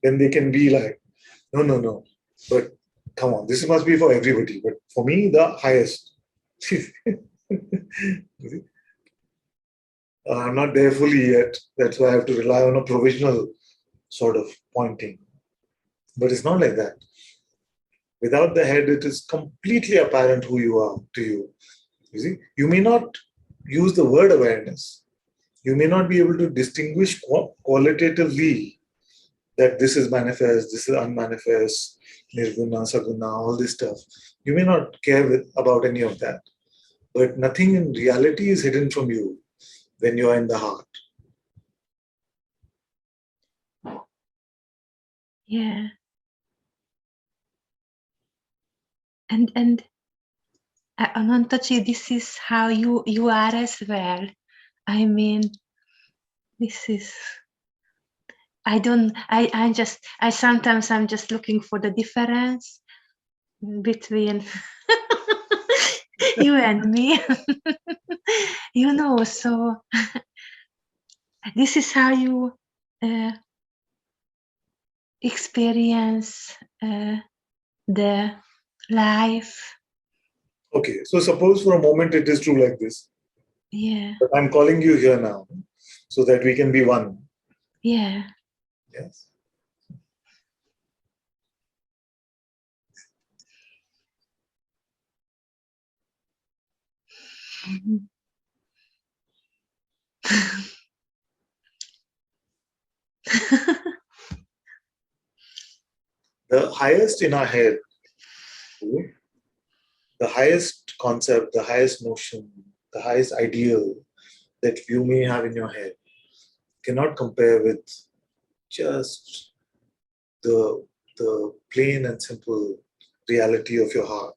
then they can be like, no. But come on, this must be for everybody. But for me, the highest. I'm not there fully yet. That's why I have to rely on a provisional sort of pointing. But it's not like that. Without the head, it is completely apparent who you are to you. You see, you may not use the word awareness. You may not be able to distinguish qualitatively that this is manifest, this is unmanifest, nirguna, saguna, all this stuff. You may not care about any of that. But nothing in reality is hidden from you when you are in the heart. Yeah. And Anantaji, this is how you are as well. I mean, this is, I sometimes I'm just looking for the difference between you and me. You know, so this is how you experience the life. Okay, so suppose for a moment it is true like this. Yeah. But I'm calling you here now so that we can be one. Yeah. Yes. Mhm. The highest in our head, the highest concept, the highest notion, the highest ideal that you may have in your head cannot compare with just the plain and simple reality of your heart.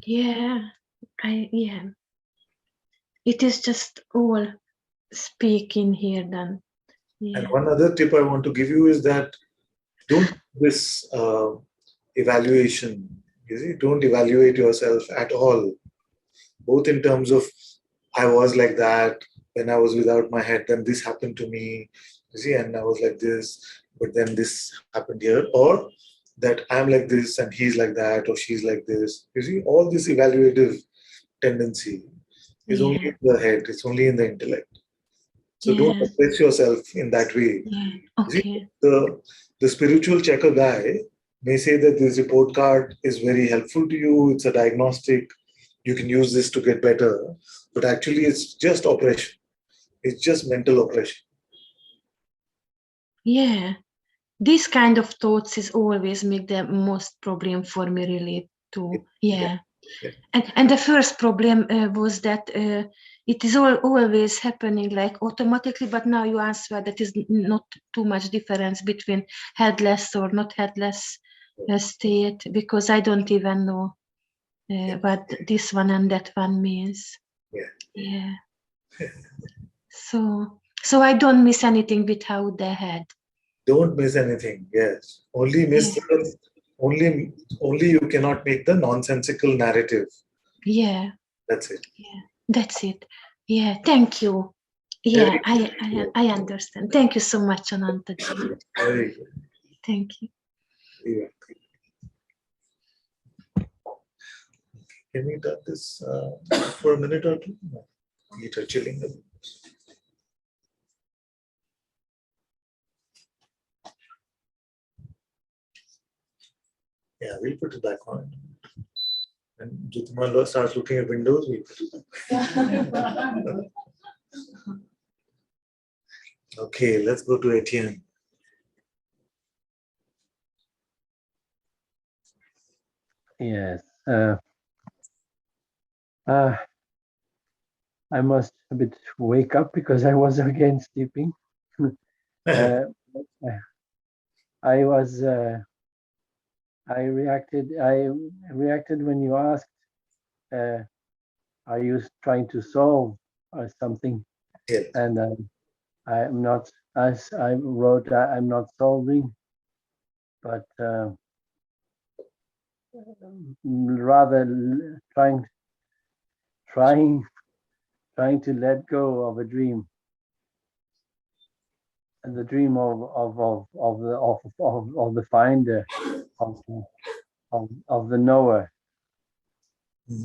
Yeah. Yeah. It is just all speaking here then. Yeah. And one other tip I want to give you is that don't do this evaluation. You see, don't evaluate yourself at all, both in terms of I was like that when I was without my head, then this happened to me. You see, and I was like this, but then this happened here, or that I'm like this and he's like that, or she's like this. You see, all this evaluative tendency is only Yeah. in the head, it's only in the intellect. So don't Yeah. oppress yourself in that way. Yeah. You see, Okay. the spiritual checker guy may say that this report card is very helpful to you, it's a diagnostic, you can use this to get better, but actually it's just oppression. It's just mental oppression. Yeah. This kind of thoughts is always make the most problem for me really too. Yeah. Yeah. And the first problem was that it is always happening like automatically, but now you answer that is not too much difference between headless or not headless state, because I don't even know what this one and that one means. Yeah. Yeah. So I don't miss anything without the head. Don't miss anything. Yes. Only miss Yeah. only you cannot make the nonsensical narrative. Yeah. That's it. Yeah. That's it. Yeah. Thank you. Yeah, Very I understand. Thank you so much, Ananta-ji. very good. Thank you. Yeah. Can we do this for a minute or two? Feet are chilling a bit. Yeah, we'll put it back on. And Jitma starts looking at windows, we'll put it back. Okay, let's go to Etienne. Yes. I must a bit wake up because I was again sleeping. I was. I reacted when you asked, "Are you trying to solve something?" Yes. And I'm not. As I wrote, I'm not solving, but rather trying to let go of a dream, and the dream of the finder, of the knower.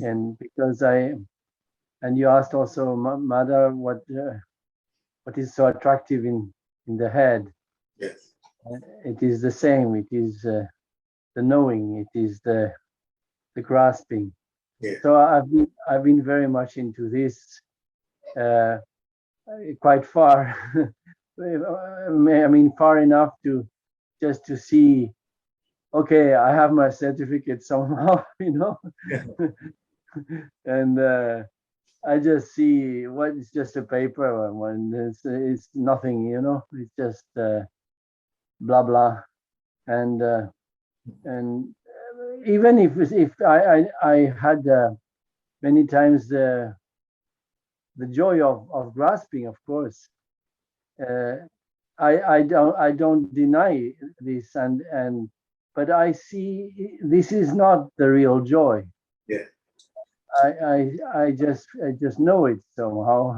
And because and you asked also, Mother, what is so attractive in the head? Yes. It is the same. It is the knowing. It is the grasping. Yes. So I've been very much into this, quite far I mean, far enough to just to see, okay, I have my certificate somehow, Yeah. and I just see what it's just a paper when it's nothing, it's just blah blah, and even if I had many times the joy of grasping, of course. I don't deny this, but I see this is not the real joy. Yeah. I just know it somehow.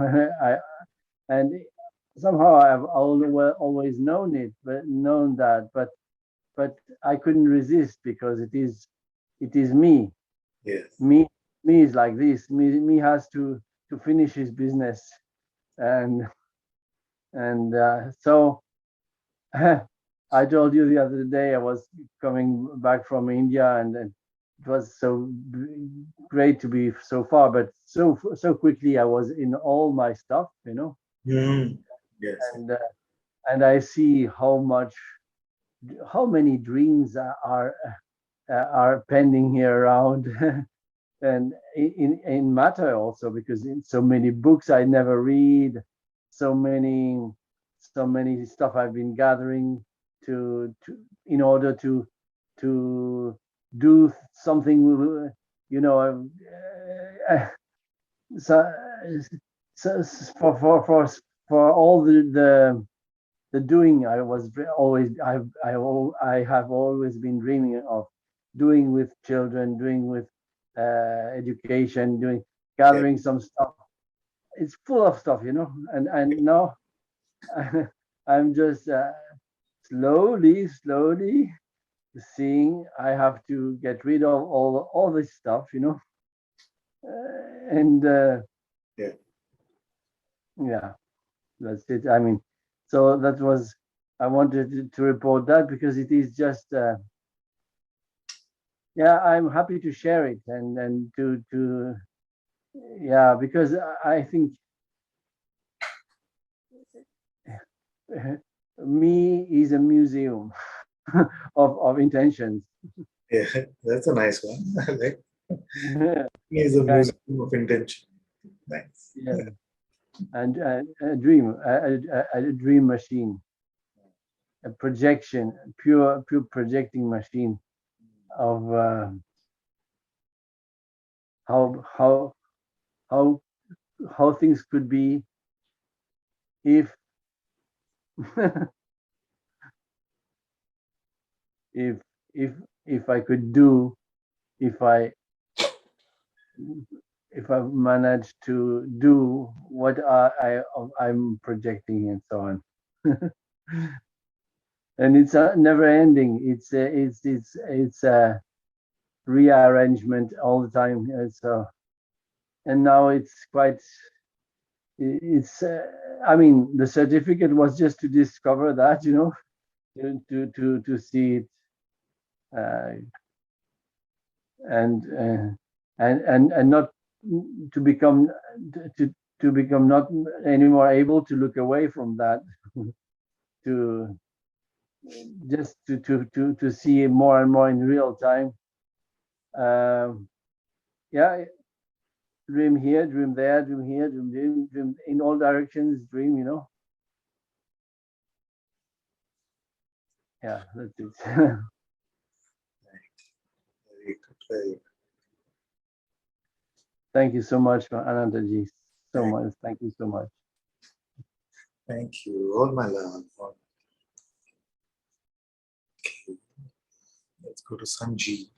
And somehow I've always known it, but known that, but I couldn't resist because it is me. Yes. Me is like this. Me has to finish his business, and so I told you the other day I was coming back from India, and it was so great to be so far, but so quickly I was in all my stuff, Yes. and I see how many dreams are pending here around, and in matter also, because in so many books I never read, so many stuff I've been gathering to in order to do something, so, for all the doing I was always I have always been dreaming of doing with children, doing with education, gathering some stuff. It's full of stuff, and now I'm just slowly seeing I have to get rid of all this stuff, and Yeah. yeah, that's it. I mean, so that was, I wanted to report that because it is just yeah, I'm happy to share it, and to yeah, because I think me is a museum of intentions. Yeah. That's a nice one. I like. Yeah, He is a museum of intention. Nice. and a dream, a dream machine, a projection, pure projecting machine of how how how things could be if if if if I could do, if I managed to do what I'm projecting, and so on. And it's never ending. It's a rearrangement all the time. And now it's quite. It's. I mean, the certificate was just to discover that, to see it, and not to become to become not anymore able to look away from that, to just to see more and more in real time. Yeah, dream here, dream there, dream here, dream in all directions, dream, yeah, that's it. Very good. Very good. Thank you so much, Ananta-ji, so much. Thank you so much. Thank you. All my love. Okay. Let's go to Sanjeev.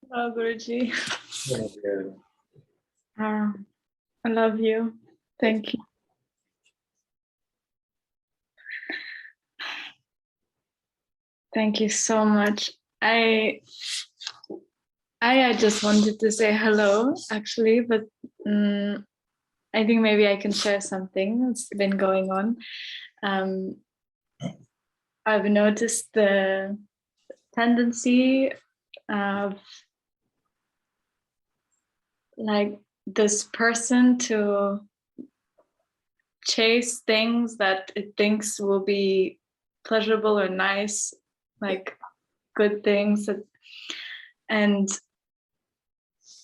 Hello, Guruji. Yeah. I love you. Thank you. Thank you so much. I just wanted to say hello, actually, but I think maybe I can share something that's been going on. I've noticed the tendency of like this person to chase things that it thinks will be pleasurable or nice, like good things, and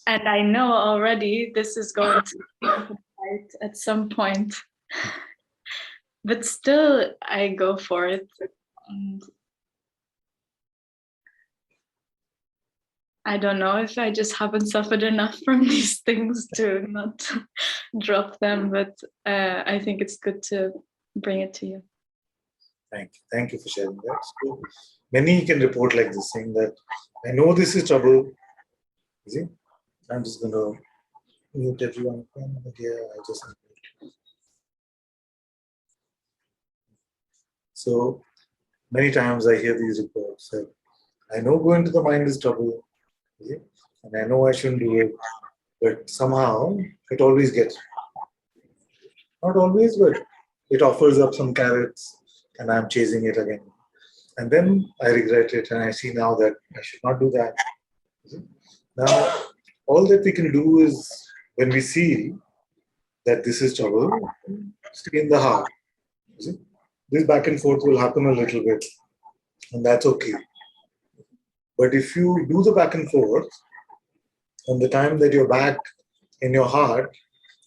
I know already this is going to be right at some point, but still I go for it. And I don't know if I just haven't suffered enough from these things to not drop them, but I think it's good to bring it to you. Thank you for sharing that. So many can report like this, saying that I know this is trouble. You see, I'm just going to mute everyone. I just so many times I hear these reports that I know going to the mind is trouble, you see, and I know I shouldn't do it, but somehow it always gets me. Not always, but it offers up some carrots, and I'm chasing it again. And then I regret it, and I see now that I should not do that. Now, all that we can do is when we see that this is trouble, stay in the heart. You see? This back and forth will happen a little bit, and that's okay. But if you do the back and forth, on the time that you're back in your heart,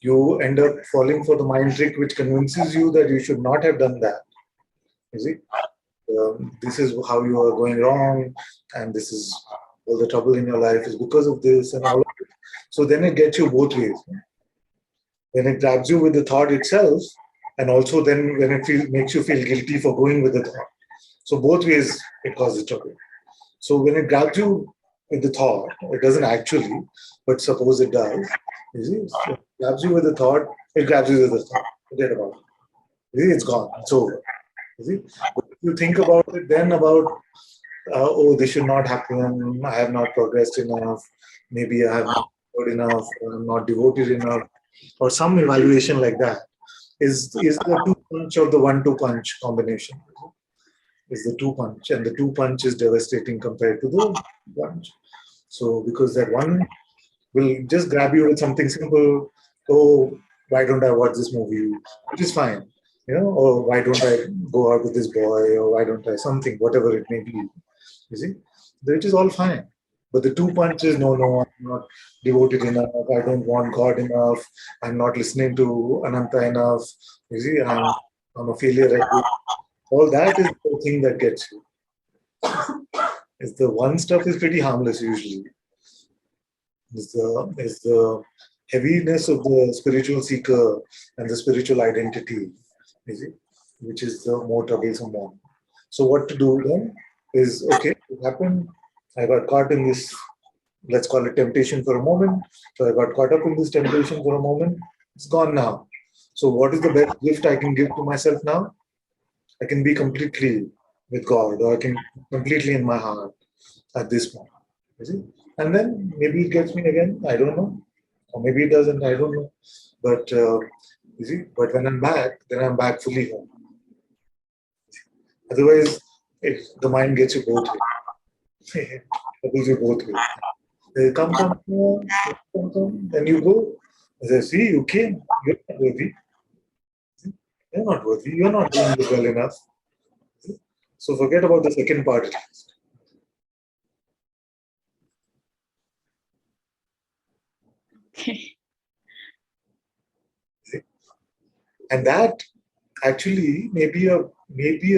you end up falling for the mind trick which convinces you that you should not have done that. You see? This is how you are going wrong, and this is all the trouble in your life is because of this and all of it. So then it gets you both ways. Then it grabs you with the thought itself, and also then when it makes you feel guilty for going with the thought. So both ways it causes trouble. So when it grabs you with the thought, it doesn't actually, but suppose it does. You see, so it grabs you with the thought, it grabs you with the thought. Forget about it. You see, it's gone. It's over. You see, but if you think about it, then about oh, this should not happen. I have not progressed enough. Maybe I have not good enough. Or I'm not devoted enough, or some evaluation like that. Is the two punch or the 1-2 punch combination? Is the 2 punch, and the 2 punch is devastating compared to the punch. So because that one will just grab you with something simple. Oh, why don't I watch this movie? Which is fine. You know, or why don't I go out with this boy, or why don't I something, whatever it may be. You see, which is all fine. But the 2 punches, no, I'm not devoted enough. I don't want God enough. I'm not listening to Ananta enough. You see, I'm a failure at this. All that is the thing that gets you. Is the one stuff is pretty harmless usually. Is the heaviness of the spiritual seeker and the spiritual identity, you see, which is the more troublesome one. So what to do then is, okay, it happened. I got caught in this, let's call it temptation for a moment. So I got caught up in this temptation for a moment. It's gone now. So what is the best gift I can give to myself now? I can be completely with God, or I can completely in my heart at this point. You see? And then maybe it gets me again, I don't know. Or maybe it doesn't, I don't know. But you see, but when I'm back, then I'm back fully home. Otherwise, if the mind gets you both ways. Troubles you both ways. They come, then you go. They say, see, you came, you're not worthy. You're not worthy, you're not doing this well enough. So forget about the second part at least. Okay. And that actually maybe a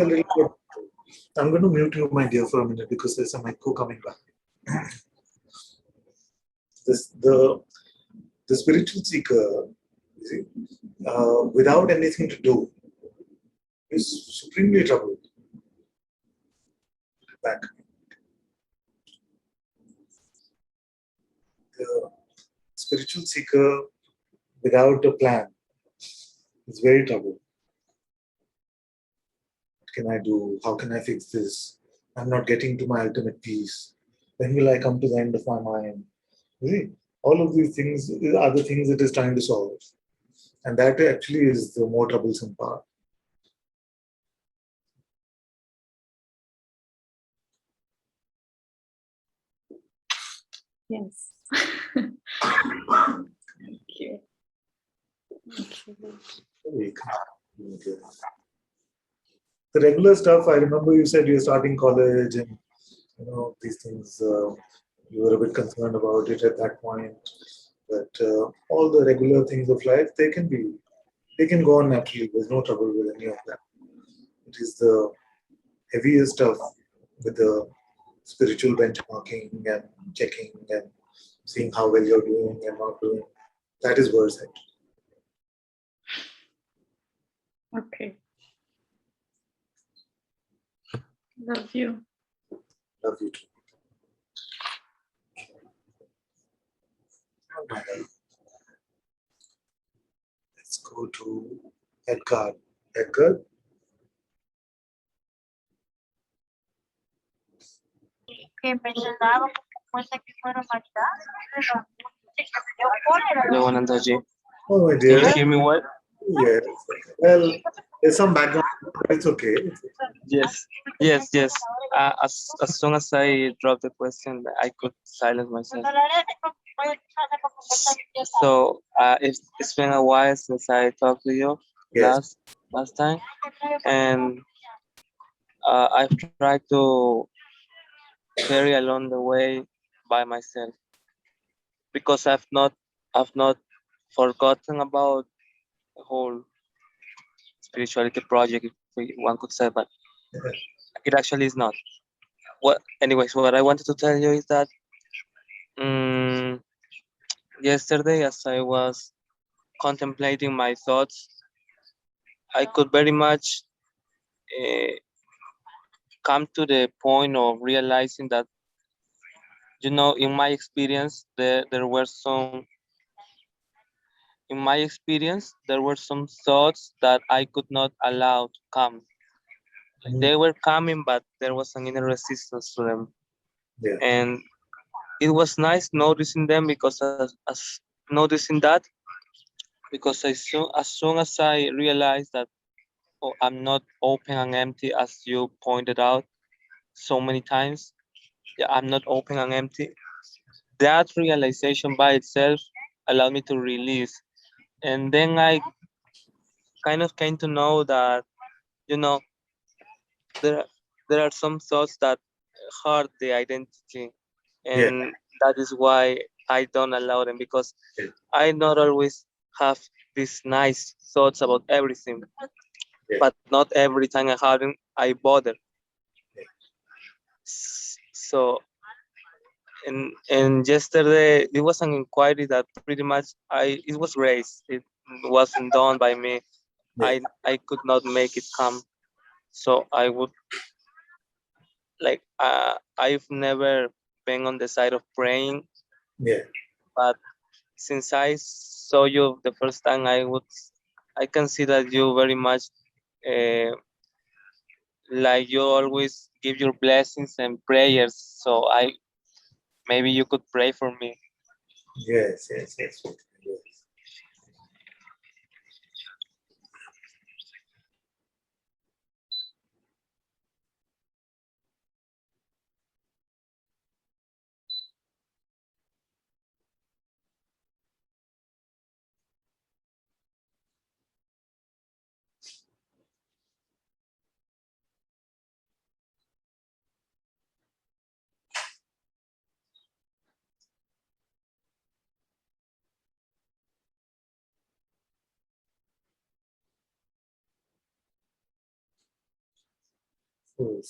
little bit. I'm going to mute you, my dear, for a minute because there's some echo coming back. The spiritual seeker, you see, without anything to do, is supremely troubled. Back. The spiritual seeker without a plan is very troubled. What can I do? How can I fix this? I'm not getting to my ultimate peace. When will I come to the end of my mind? You see, all of these things are the things it is trying to solve. And that actually is the more troublesome part. Yes. Thank you. Thank you. Okay. The regular stuff, I remember you said you're starting college and these things, you were a bit concerned about it at that point. But all the regular things of life, they can go on naturally. There's no trouble with any of that. It is the heavier stuff with the spiritual benchmarking and checking and seeing how well you're doing and not doing. That is worse. Okay. Love you. Love you too. Let's go to Edgar. Edgar? Hello, Ananta-ji. Oh, my Can dear. you hear me well? Yes. Well, there's some background, but it's okay. Yes. As soon as I dropped the question, I could silence myself. So it's been a while since I talked to you Yes. last time, and I've tried to carry along the way by myself because I've not forgotten about the whole spirituality project, if one could say, but it actually is not. What I wanted to tell you is that yesterday, as I was contemplating my thoughts, I could very much come to the point of realizing that, in my experience, there were some thoughts that I could not allow to come. They were coming, but there was an inner resistance to them. Yeah. And it was nice noticing them because as noticing that, because as soon as I realized that, I'm not open and empty, as you pointed out so many times. Yeah, I'm not open and empty. That realization by itself allowed me to release. And then I kind of came to know that, there there are some thoughts that hurt the identity. Yeah. And that is why I don't allow them, because I not always have these nice thoughts about everything. Yeah. But not every time I have them, I bother. So, and yesterday it was an inquiry that pretty much it was raised. It wasn't done by me. Yeah. I could not make it come. So I would I've never been on the side of praying, Yeah. but since I saw you the first time, I can see that you very much like you always give your blessings and prayers. So maybe you could pray for me. Yes.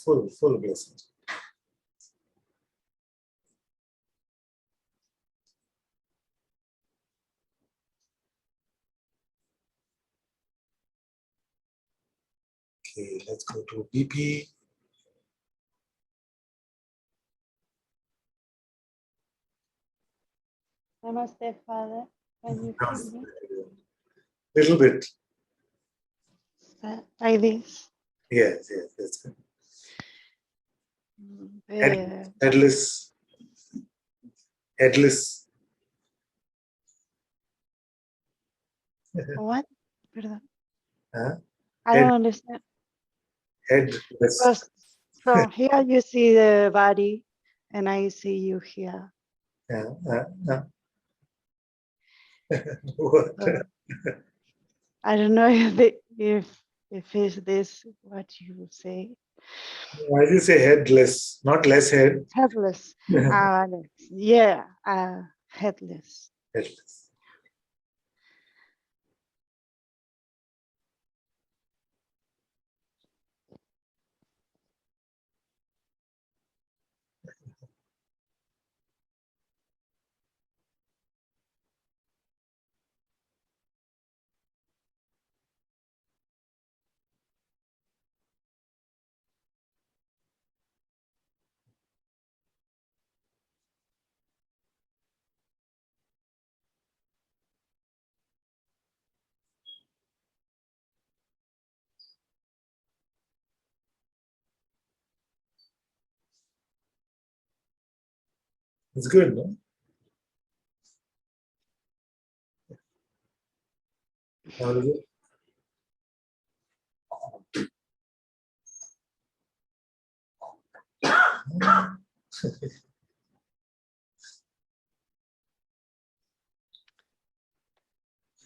Full blessings. Okay, let's go to BP. Namaste, Father. Can you hear me? Little bit. Like this? Yes, that's good. Uh, Headless. what? Perdón. Huh? I don't understand. Headless. Because from here you see the body, and I see you here. What? I don't know if is this what you say. Why do you say headless, not less head? Headless. Yeah, headless. Headless. It's good, no? How is it?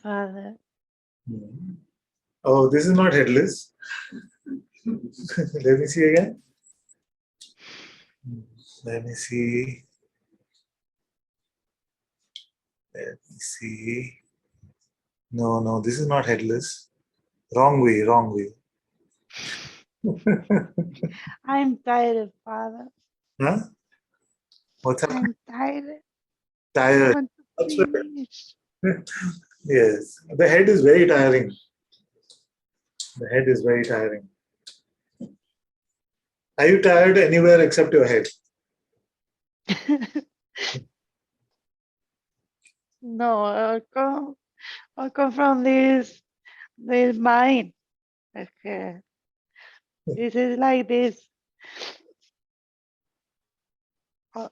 Father. Oh, this is not headless. Let me see again. Let me see. Let me see. No, this is not headless. Wrong way, wrong way. I'm tired, Father. Huh? What's happening? I'm tired. I Tired. want to That's right. finish. Yes. The head is very tiring. The head is very tiring. Are you tired anywhere except your head? No, I'll come from this mind. Okay. This is like this. Uh,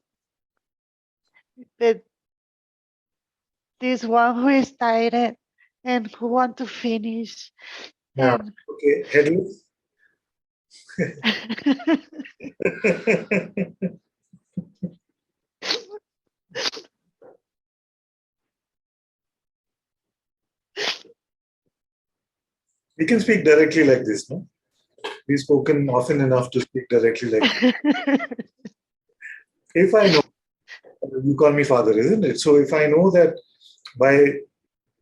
that this one who is tired and who want to finish. Yeah. And Okay. Headless. We can speak directly like this, no? We've spoken often enough to speak directly like this. If I know, you call me father, isn't it? So if I know that by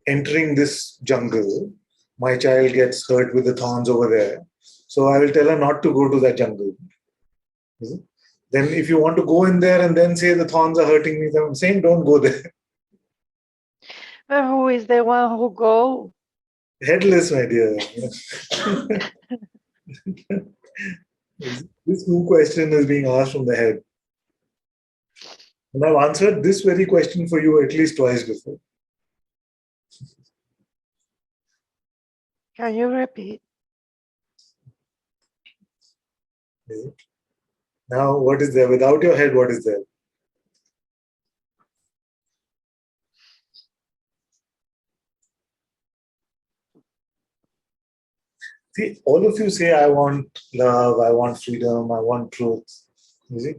entering this jungle, my child gets hurt with the thorns over there, so I will tell her not to go to that jungle. Is it? Then if you want to go in there and then say the thorns are hurting me, then I'm saying don't go there. but who is the one who go? Headless, my dear. This who question is being asked from the head. And I've answered this very question for you at least twice before. Can you repeat? Is it? Now, what is there? Without your head, what is there? See, all of you say, I want love, I want freedom, I want truth. You see?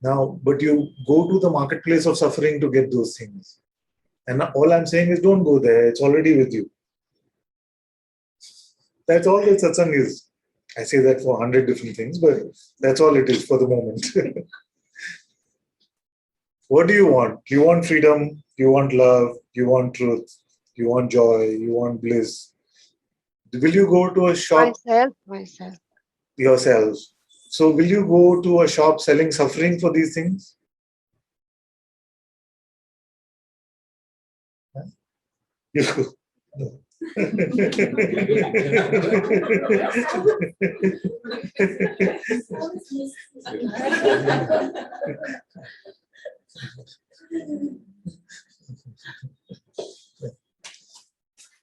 Now, but you go to the marketplace of suffering to get those things. And all I'm saying is don't go there, it's already with you. That's all that satsang is. I say that for 100 different things, but that's all it is for the moment. What do you want? You want freedom, you want love, you want truth, you want joy, you want bliss. Will you go to a shop Myself. yourself? So will you go to a shop selling suffering for these things? You go.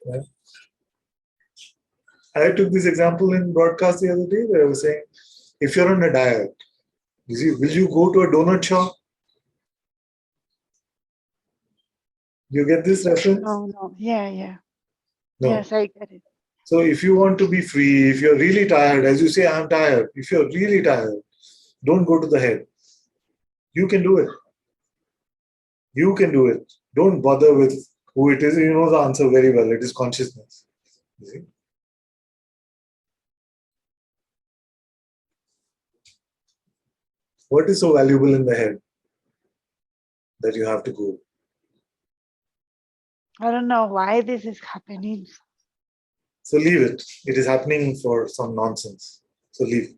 No. I took this example in broadcast the other day where I was saying, if you're on a diet, will you go to a donut shop? You get this reference? No. Yeah. No. Yes, I get it. So if you want to be free, if you're really tired, as you say, I'm tired. If you're really tired, don't go to the head. You can do it. You can do it. Don't bother with who it is. You know the answer very well. It is consciousness. You see? What is so valuable in the head that you have to go? I don't know why this is happening. So leave it. It is happening for some nonsense. So leave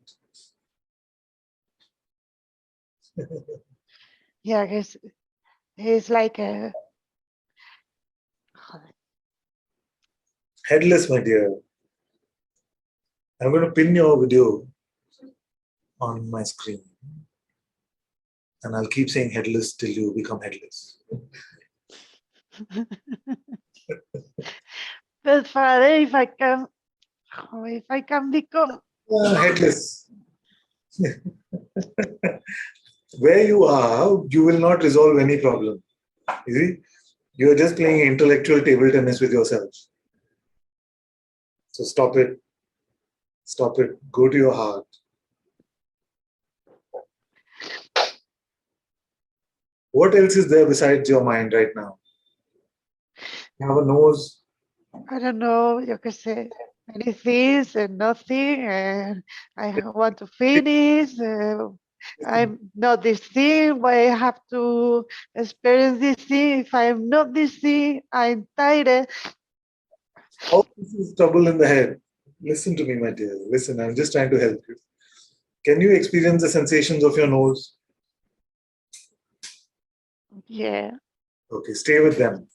it. Yeah, it's like a. Headless, my dear. I'm going to pin your video on my screen. And I'll keep saying headless till you become headless. But Father, if I can become Headless. Where you are, you will not resolve any problem. You see? You are just playing intellectual table tennis with yourself. So stop it. Stop it. Go to your heart. What else is there besides your mind right now? You have a nose. I don't know, you can say many things and nothing, and I want to finish. I'm not this thing, but I have to experience this thing. If I'm not this thing, I'm tired. All this is trouble in the head. Listen to me, my dear. Listen, I'm just trying to help you. Can you experience the sensations of your nose? Yeah. Okay, stay with them.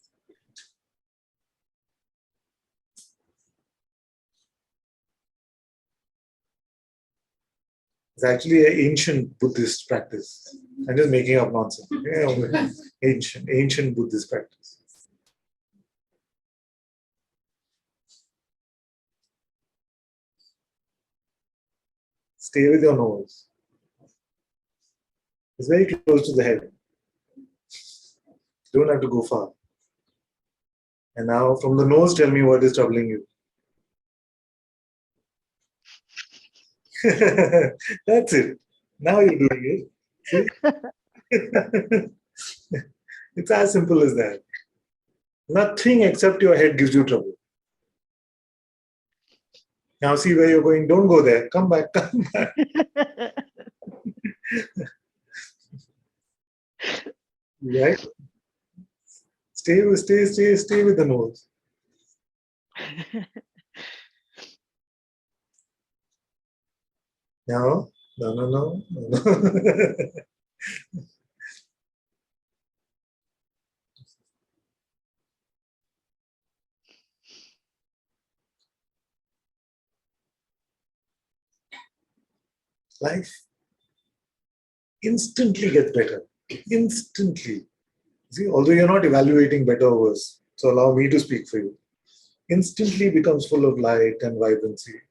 It's actually an ancient Buddhist practice. I'm just making up nonsense. Yeah, ancient Buddhist practice. Stay with your nose. It's very close to the head. You don't have to go far. And now from the nose, tell me what is troubling you. That's it. Now you're doing it. See? It's as simple as that. Nothing except your head gives you trouble. Now see where you're going. Don't go there. Come back. Come back. Right? Stay with the nose. No. Life instantly gets better. Instantly. See, although you're not evaluating better or worse, so allow me to speak for you. Instantly becomes full of light and vibrancy.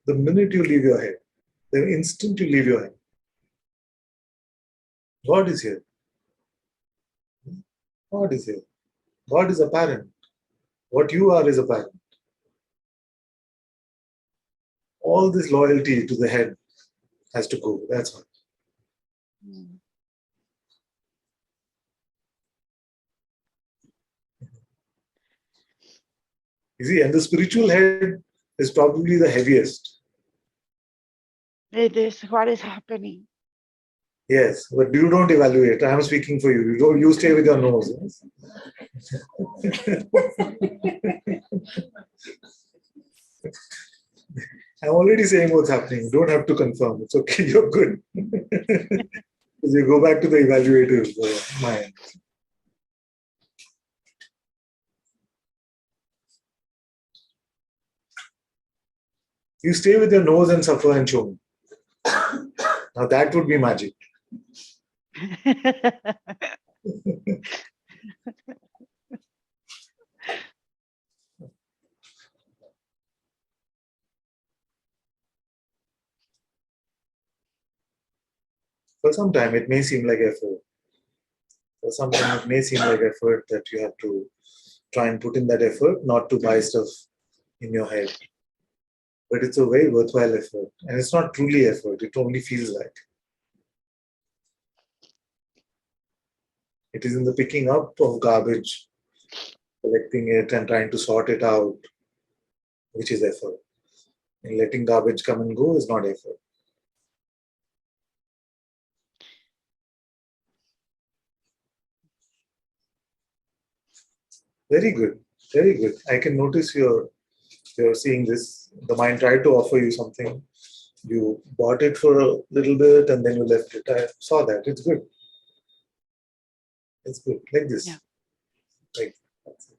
The minute you leave your head, the instant you leave your head, God is here. God is here. God is apparent. What you are is apparent. All this loyalty to the head has to go. That's all. You see, and the spiritual head is probably the heaviest. It is what is happening. Yes, but you don't evaluate. I am speaking for you. You stay with your nose. Yes? I'm already saying what's happening. You don't have to confirm. It's okay. You're good. Because you go back to the evaluative mind. You stay with your nose and suffer and show me. Now that would be magic. For some time, it may seem like effort. For some time, it may seem like effort that you have to try and put in that effort, not to buy stuff in your head. But it's a very worthwhile effort. And it's not truly effort, it only feels like. It is in the picking up of garbage, collecting it and trying to sort it out. which is effort. And letting garbage come and go is not effort. Very good, very good. I can notice you're seeing this. The mind tried to offer you something. You bought it for a little bit and then you left it. I saw that. It's good. It's good. Like this. Yeah. Right. That's it.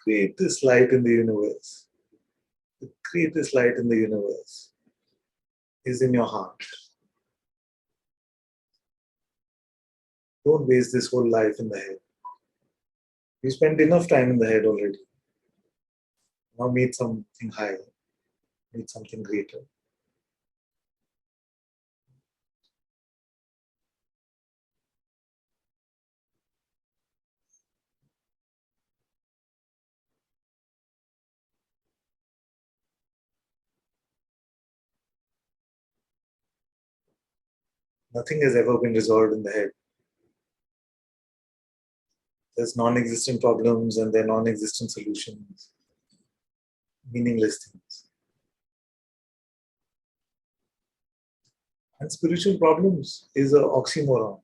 Create this light in the universe. Create this light in the universe is in your heart. Don't waste this whole life in the head. You spent enough time in the head already. Now meet something higher. Meet something greater. Nothing has ever been resolved in the head. There's non-existent problems and there are non-existent solutions. Meaningless things. And spiritual problems is an oxymoron.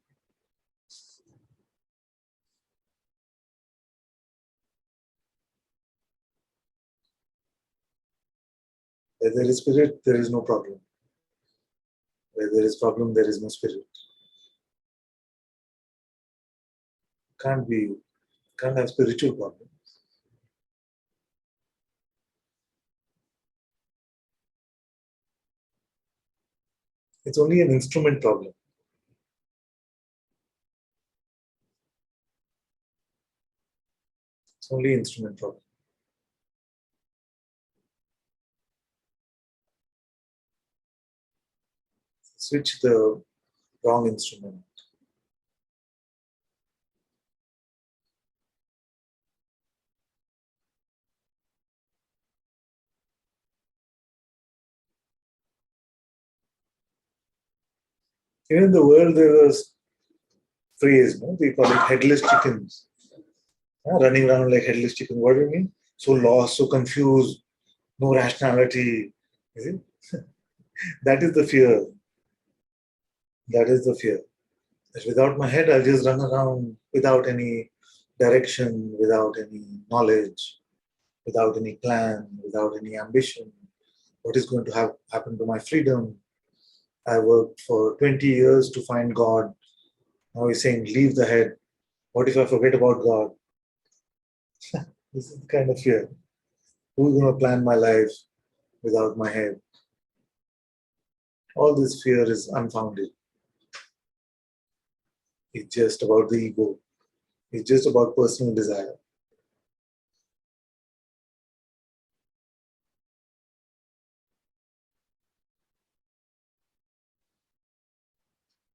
Where there is spirit, there is no problem. Where there is problem, there is no spirit. Can't have spiritual problems. It's only an instrument problem. It's only instrument problem. Switch the wrong instrument. Even in the world, there was phrase, no? They call it headless chickens. Running around like headless chicken. What do you mean? So lost, so confused, no rationality. Is it? That is the fear. That is the fear. That without my head, I'll just run around without any direction, without any knowledge, without any plan, without any ambition. What is going to happen to my freedom? I worked for 20 years to find God. Now he's saying, leave the head. What if I forget about God? This is the kind of fear. Who's going to plan my life without my head? All this fear is unfounded. It's just about the ego. It's just about personal desire.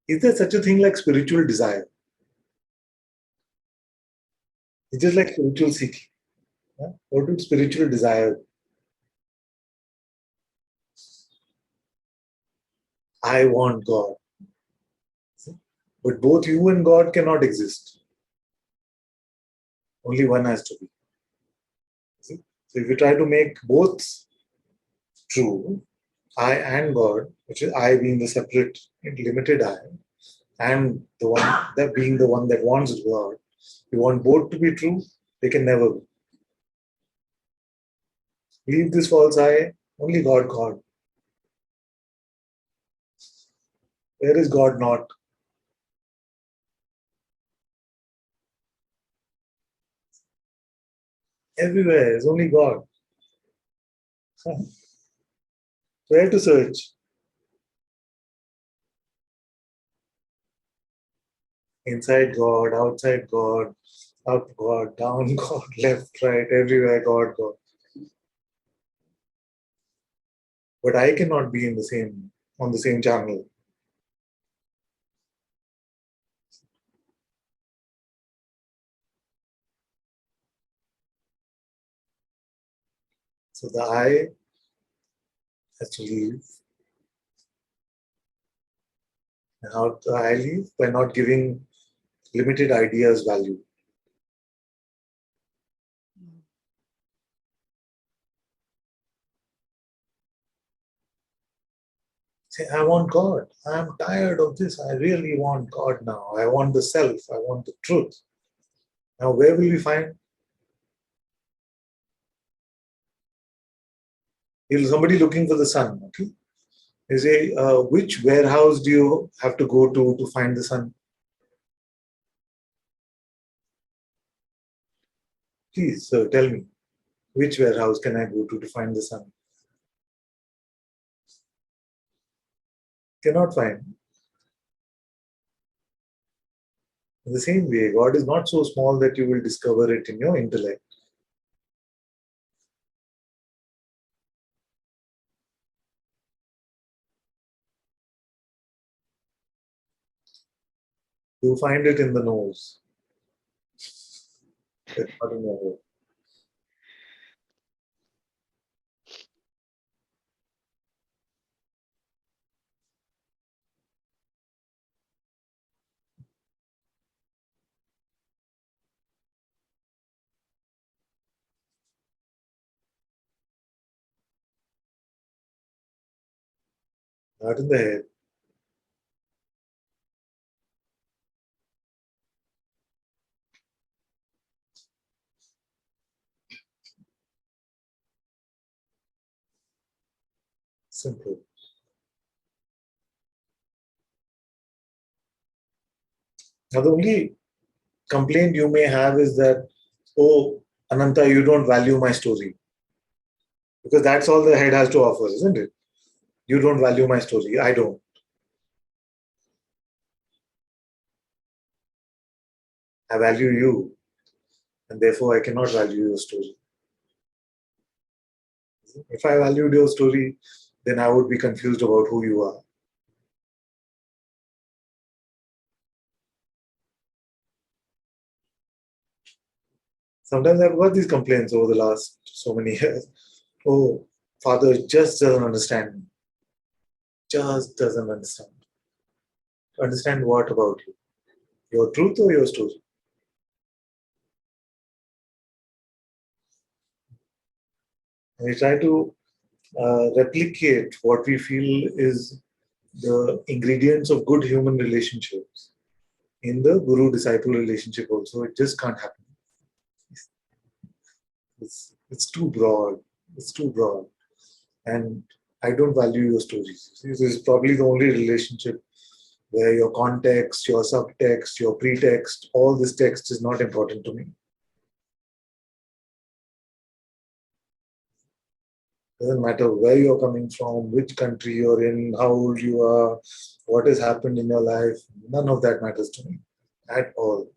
Is there such a thing like spiritual desire? It's just like spiritual seeking. What would spiritual desire? I want God. But both you and God cannot exist. Only one has to be. So if you try to make both true, I and God, which is I being the separate and limited I, and the one that being the one that wants God, you want both to be true, they can never be. Leave this false I, only God, God. Where is God not? Everywhere is only God. Where to search? Inside God, outside God, Up God, down God, left, right, everywhere God, God. But I cannot be on the same channel. So the I has to leave. And how do I leave? By not giving limited ideas value. Say, I want God. I'm tired of this. I really want God now. I want the self. I want the truth. Now, where will we find? Somebody looking for the sun. Okay. They say, which warehouse do you have to go to find the sun? Please, sir, tell me. Which warehouse can I go to find the sun? Cannot find. In the same way, God is not so small that you will discover it in your intellect. You find it in the nose. It's not in your head. Not in the head. Simple. Now, the only complaint you may have is that, oh, Ananta, you don't value my story. Because that's all the head has to offer, isn't it? You don't value my story. I don't. I value you. And therefore, I cannot value your story. If I valued your story, then I would be confused about who you are. Sometimes I've got these complaints over the last so many years. Oh, Father just doesn't understand me. Just doesn't understand. Understand what about you? Your truth or your story? And we try to replicate what we feel is the ingredients of good human relationships in the guru-disciple relationship also. It just can't happen. It's too broad. It's too broad. And I don't value your stories. This is probably the only relationship where your context, your subtext, your pretext, all this text is not important to me. Doesn't matter where you're coming from, which country you're in, how old you are, what has happened in your life. None of that matters to me at all.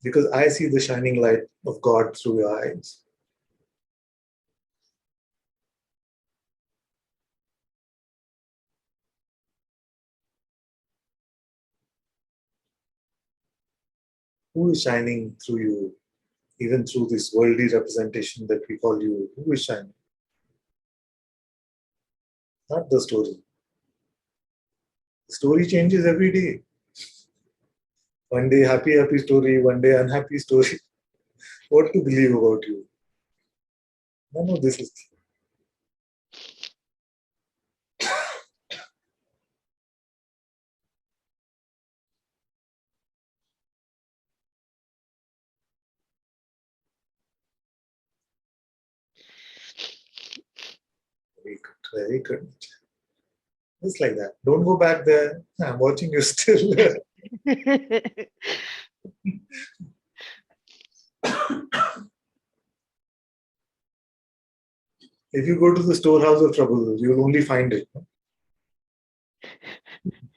Because I see the shining light of God through your eyes. Who is shining through you, even through this worldly representation that we call you? Who is shining? Not the story. The story changes every day. One day happy, happy story, one day unhappy story. What to believe about you? None of this is very good, very good. Just like that. Don't go back there. I'm watching you still. If you go to the storehouse of trouble, you'll only find it.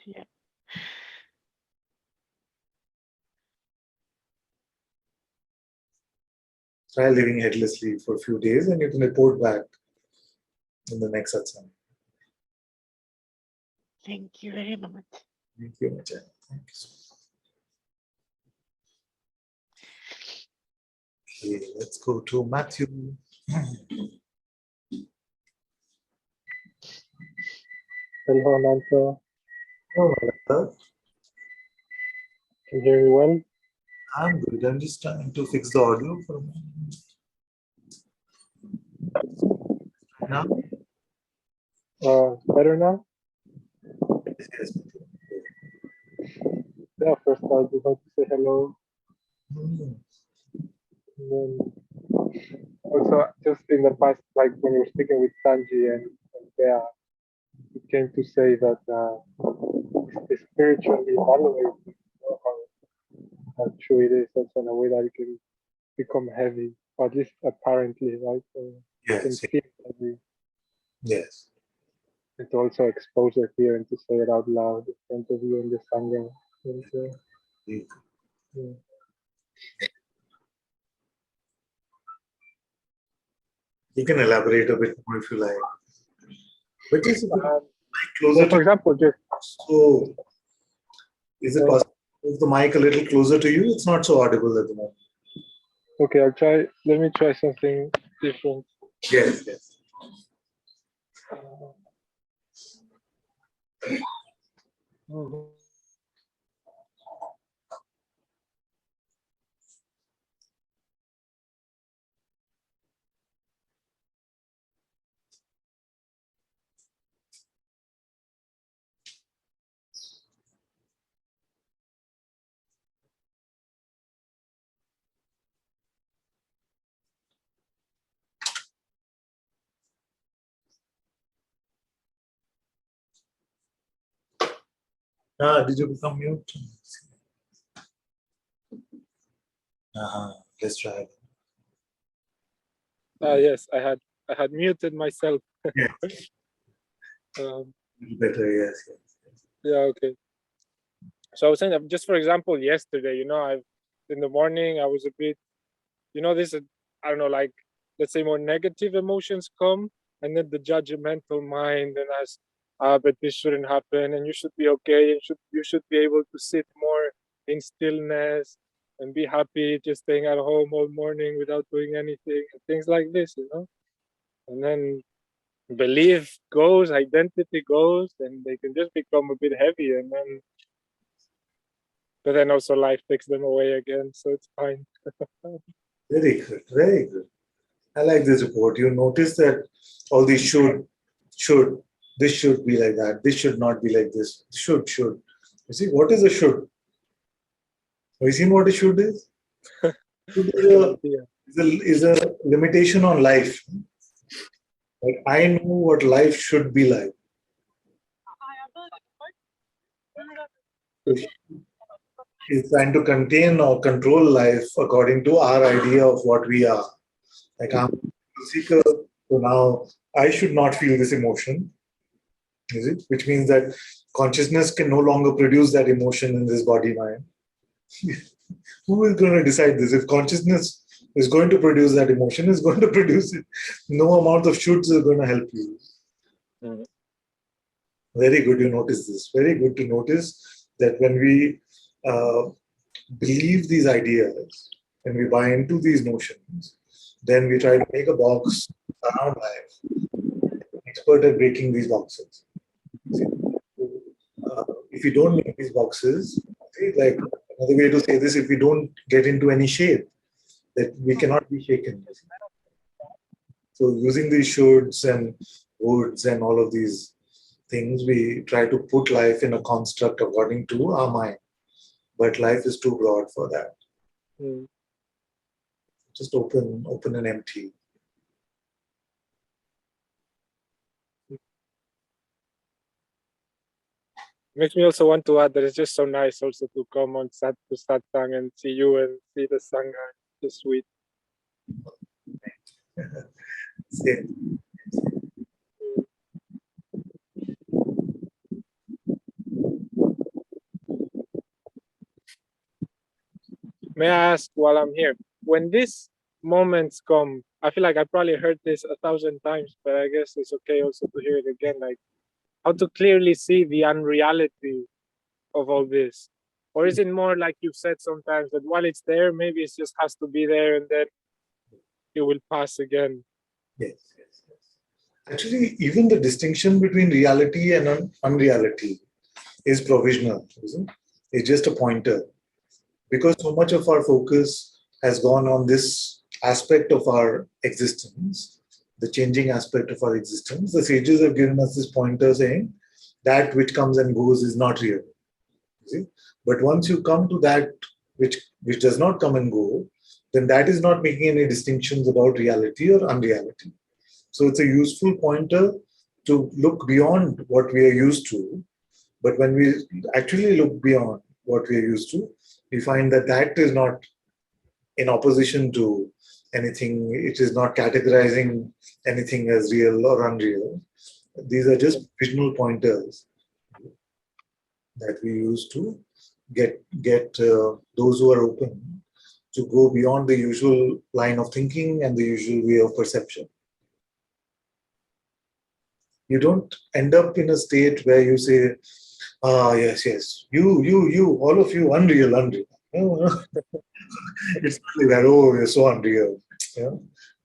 Yeah. Try living headlessly for a few days and you can report back in the next satsang. Thank you very much. Thank you, Acharya. Thank you so much. Okay, let's go to Matthew. Hello, Ananta. Oh, Ananta. Can you hear me well? I'm good. I'm just trying to fix the audio for a moment. Now? Better now? Yes. Yeah, first I just want to say hello. Mm. And then also, just in the past, like when you were speaking with Sanji and Bea, you came to say that it's spiritually evaluating, you know, how true it is, also in a way that it can become heavy, or at least apparently, right? So it can Yes. feel heavy. Yes. And to also expose it here and to say it out loud in front of you in the Sangha. And, yeah. You can elaborate a bit more if you like. But just closer So for example, just so is it possible to move the mic a little closer to you? It's not so audible at the moment. okay, I'll try. Let me try something different. Yes, yes. Did you become mute? Let's try it. Yes, I had muted myself. Yes. Better, yes, yes. Yeah, okay. So I was saying that just for example, yesterday, you know, in the morning I was a bit, you know, this I don't know, like let's say more negative emotions come, and then the judgmental mind, and as but this shouldn't happen, and you should be okay, and you should be able to sit more in stillness and be happy just staying at home all morning without doing anything, and things like this, you know. And then belief goes, identity goes, and they can just become a bit heavy, and then but then also life takes them away again, so it's fine. Very good, very good. I like this report. You notice that all these should, this should be like that, this should not be like this, should. You see, what is a should? Have you seen what a should is? Should is a limitation on life. Like, I know what life should be like. Is trying to contain or control life according to our idea of what we are. Like, I'm a seeker, so now I should not feel this emotion, is it? Which means that consciousness can no longer produce that emotion in this body mind. Who is going to decide this? If consciousness is going to produce that emotion, is going to produce it. No amount of shoulds is going to help you. Very good you notice this. Very good to notice that when we believe these ideas, when we buy into these notions, then we try to make a box around life. Expert at breaking these boxes. If you don't make these boxes, like another way to say this, if we don't get into any shape, that we cannot be shaken. So using these shoulds and woulds and all of these things, we try to put life in a construct according to our mind. But life is too broad for that. Just open and empty. Makes me also want to add that it's just so nice also to come on to Satsang and see you and see the Sangha. It's sweet. Same. may I ask while I'm here, when these moments come, I feel like I probably heard this 1,000 times, but I guess it's okay also to hear it again, like how to clearly see the unreality of all this? Or is it more like you've said sometimes that while it's there, maybe it just has to be there and then it will pass again? Yes, yes, yes. Actually, even the distinction between reality and unreality is provisional, isn't it? It's just a pointer. Because so much of our focus has gone on this aspect of our existence, the changing aspect of our existence, the sages have given us this pointer saying that which comes and goes is not real. You see? But once you come to that which does not come and go, then that is not making any distinctions about reality or unreality. So it's a useful pointer to look beyond what we are used to. But when we actually look beyond what we are used to, we find that that is not in opposition to anything. It is not categorizing anything as real or unreal. These are just visual pointers that we use to get those who are open to go beyond the usual line of thinking and the usual way of perception. You don't end up in a state where you say, yes, yes, you, all of you, unreal. No. It's not like that, oh, you're so unreal. Yeah?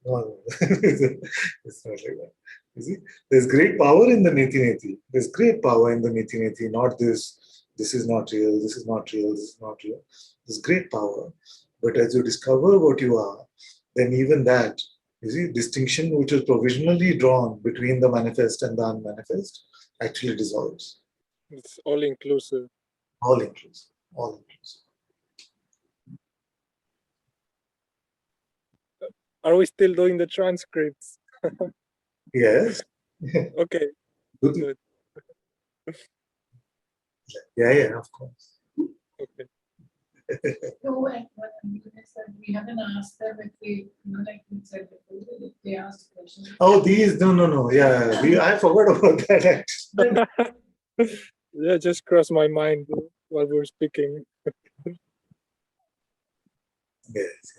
No. It's not like that. You see, there's great power in the neti-neti. There's great power in the neti-neti, not this is not real, this is not real, this is not real. There's great power. But as you discover what you are, then even that, you see, distinction which is provisionally drawn between the manifest and the unmanifest actually dissolves. It's all inclusive. All inclusive. All inclusive. Are we still doing the transcripts? Yes. Okay. Good. Yeah, of course. Okay. So, we haven't asked them if we, like we said before, if they ask questions. Oh, these, no. Yeah, I forgot about that actually. Yeah, just crossed my mind while we were speaking. Yes.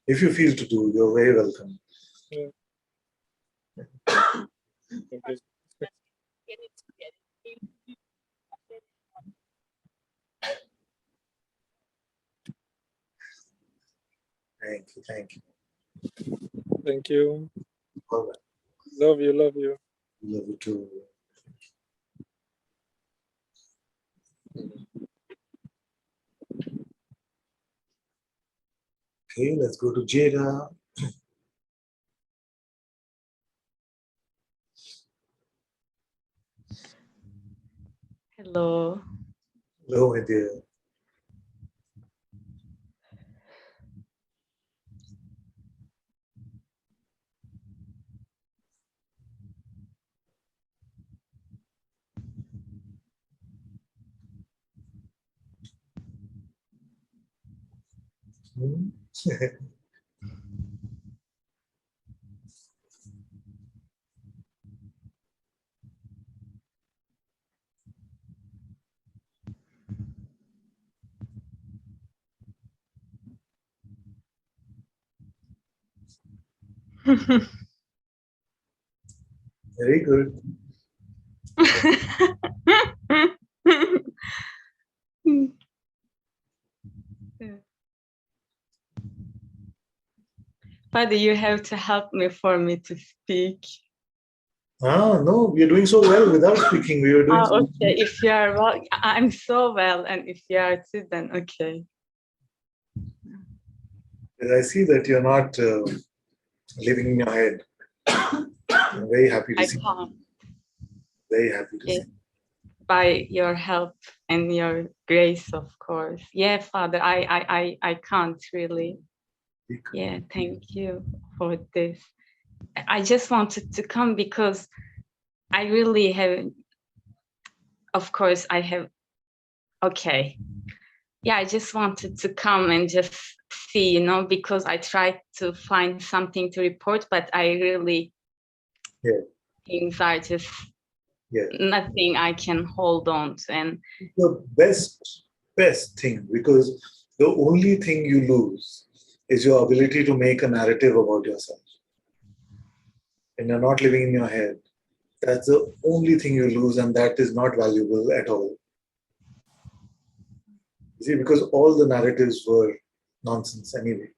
If you feel to do, you're very welcome. Yeah. Okay. Thank you. Thank you. All right. Love you. Love you too. Okay, let's go to Jada. Hello. Hello, my dear. Very good. Father, you have to help me for me to speak. No, we're doing so well without speaking. We were doing so Okay. If you are well, I'm so well, and if you are too, then okay. I see that you're not living in your head. I'm very happy to see. Very happy to see. By your help and your grace, of course. Yeah, Father, I can't really. Yeah, thank you for this. I just wanted to come because I really have, of course, I have, okay. Yeah, I just wanted to come and just see, because I tried to find something to report, but I really, things are just nothing I can hold on to. And the best thing, because The only thing you lose is your ability to make a narrative about yourself. And you're not living in your head. That's the only thing you lose, and that is not valuable at all. You see, because all the narratives were nonsense anyway.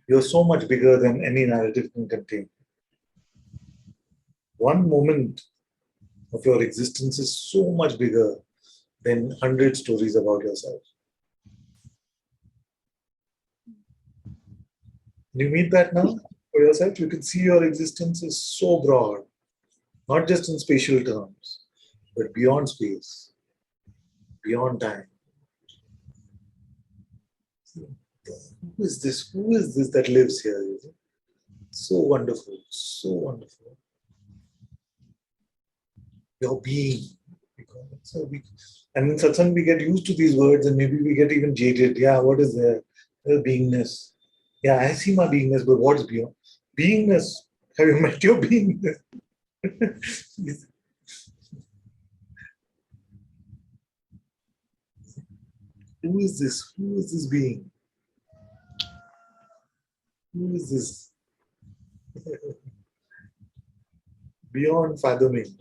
You're so much bigger than any narrative can contain. One moment of your existence is so much bigger than 100 stories about yourself. You meet that now for yourself? You can see your existence is so broad, not just in spatial terms, but beyond space, beyond time. Who is this? Who is this that lives here? So wonderful, so wonderful. Your being. So and in satsang we get used to these words and maybe we get even jaded. Yeah, what is there? There's beingness. Yeah, I see my beingness, but what's beyond? Beingness. Have you met your beingness? Who is this? Who is this being? Who is this? Beyond fathoming.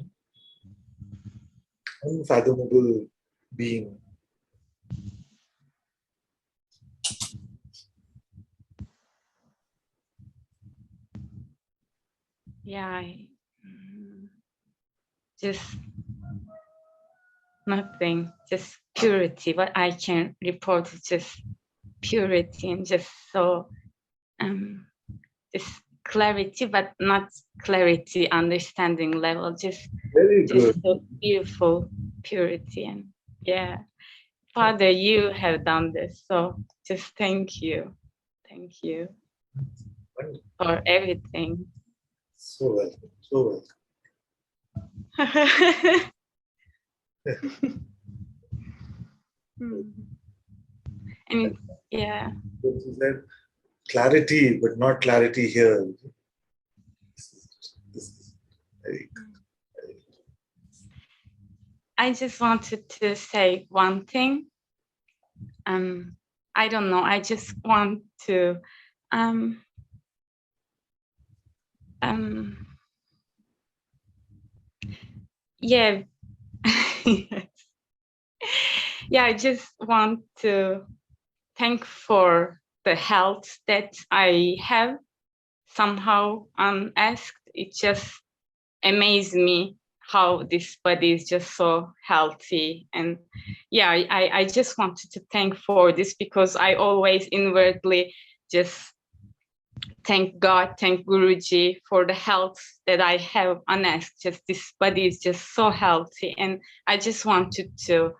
Unfathomable being. Yeah, just nothing, just purity. What I can report is just purity and just so just clarity, but not clarity understanding level, just Very good. just so beautiful purity. And yeah, Father, you have done this, so just thank you for everything. So welcome, so welcome. And yeah, clarity, but not clarity here. This is very good. I just wanted to say one thing. I don't know. I just want to yeah. Yeah, I just want to thank for the health that I have somehow unasked. It just amazed me how this body is just so healthy. And yeah, I just wanted to thank for this because I always inwardly just thank God, thank Guruji for the health that I have unasked. Just this body is just so healthy. And I just wanted to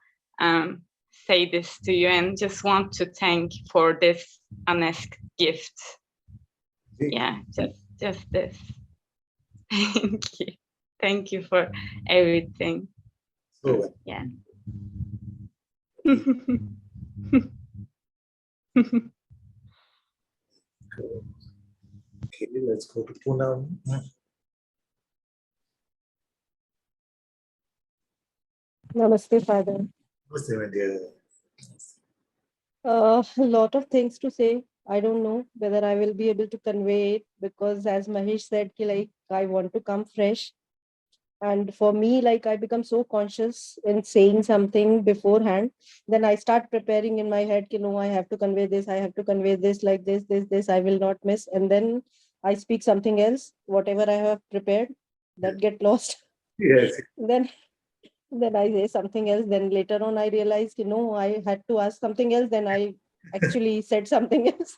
say this to you and just want to thank for this unasked gift. Yeah, just this. Thank you. Thank you for everything. So yeah. Okay, let's go to Poonam. Namaste, Father. Namaste, my dear. A lot of things to say. I don't know whether I will be able to convey it because, as Mahesh said, like I want to come fresh. And for me, like I become so conscious in saying something beforehand, then I start preparing in my head, no, I have to convey this, I have to convey this, like this, I will not miss. And then I speak something else, whatever I have prepared, that get lost. Yes. Then I say something else. Then later on, I realized, no, I had to ask something else. Then I actually said something else.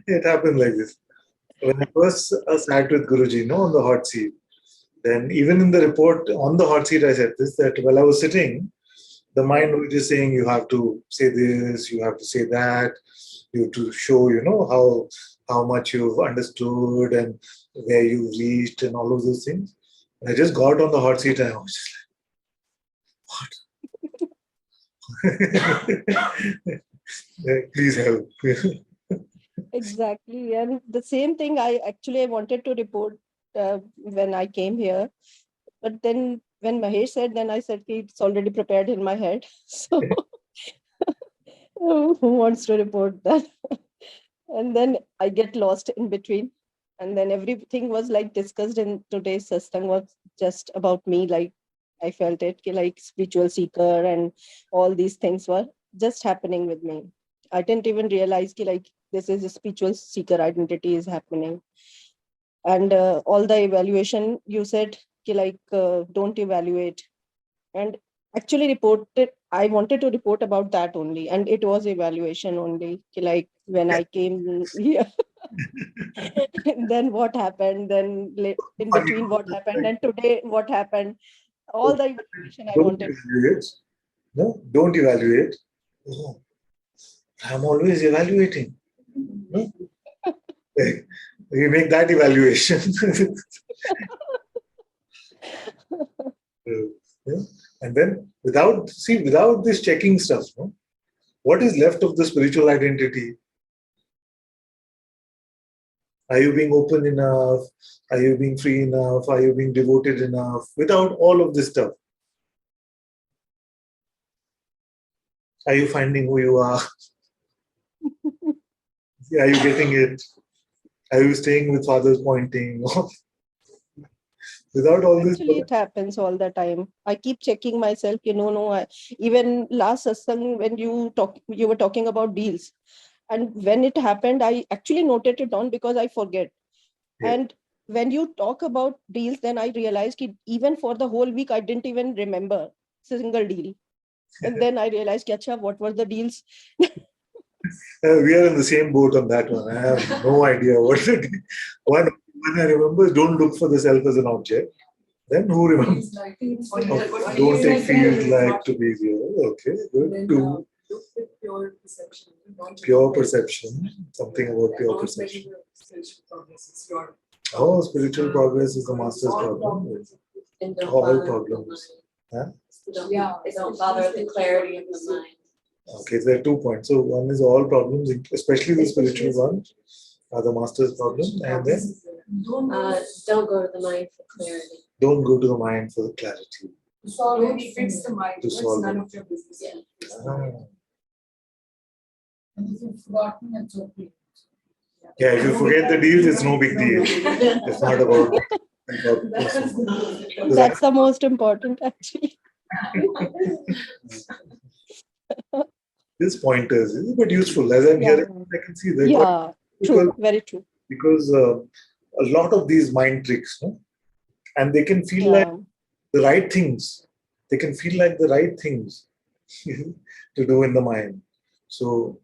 It happened like this. When I first sat with Guruji, on the hot seat, then even in the report on the hot seat, I said this, that while I was sitting, the mind was just saying, you have to say this, you have to say that, you have to show, how much you've understood and where you've reached and all of those things. And I just got on the hot seat and I was just like, what? Please help. Exactly. And the same thing I wanted to report when I came here. But then when Mahesh said, then I said, it's already prepared in my head. So Who wants to report that? And then I get lost in between. And then everything was like discussed in today's satsang was just about me. Like I felt it, like spiritual seeker and all these things were just happening with me. I didn't even realize like this is a spiritual seeker identity is happening. And all the evaluation you said, like don't evaluate. And actually reported, I wanted to report about that only, and it was evaluation only, like when I came here. And then what happened, then in Funny. between what happened, and today what happened, all the evaluation I Don't wanted. evaluate. No, don't evaluate. Oh, I'm always evaluating. No? You make that evaluation. Yeah. And then without this checking stuff, no? What is left of the spiritual identity? Are you being open enough? Are you being free enough? Are you being devoted enough? Without all of this stuff, are you finding who you are? Are you getting it? Are you staying with father's pointing? Without all this, Actually, it happens all the time. I keep checking myself, even last satsang when you were talking about deals. And when it happened, I actually noted it down because I forget. Yeah. And when you talk about deals, then I realized even for the whole week, I didn't even remember single deal. And then I realized, Kyacha, what were the deals? we are in the same boat on that one. I have no idea what it is. One I remember is don't look for the self as an object. Then who remembers? Don't take feels like to be here. Okay, good. Two. Pure perception. Pure perception. Something about pure perception. Oh, spiritual progress is the master's problem. All problems. Huh? Yeah, don't bother with the clarity of the mind. Okay, there are 2 points. So one is all problems, especially the spiritual one, are the master's problem, and then Don't go to the mind for clarity. don't go to the mind for clarity. To solve it, fix the mind. To That's solve none it. of your business. Ah. And if you've forgotten, it's okay. Yeah, if you forget the deals, it's no big deal. It's not about. That's the most important, actually. This pointers is but useful. As I'm hearing, I can see that. Yeah, true, very true. Because a lot of these mind tricks, no? And they can feel like the right things. They can feel like the right things to do in the mind. So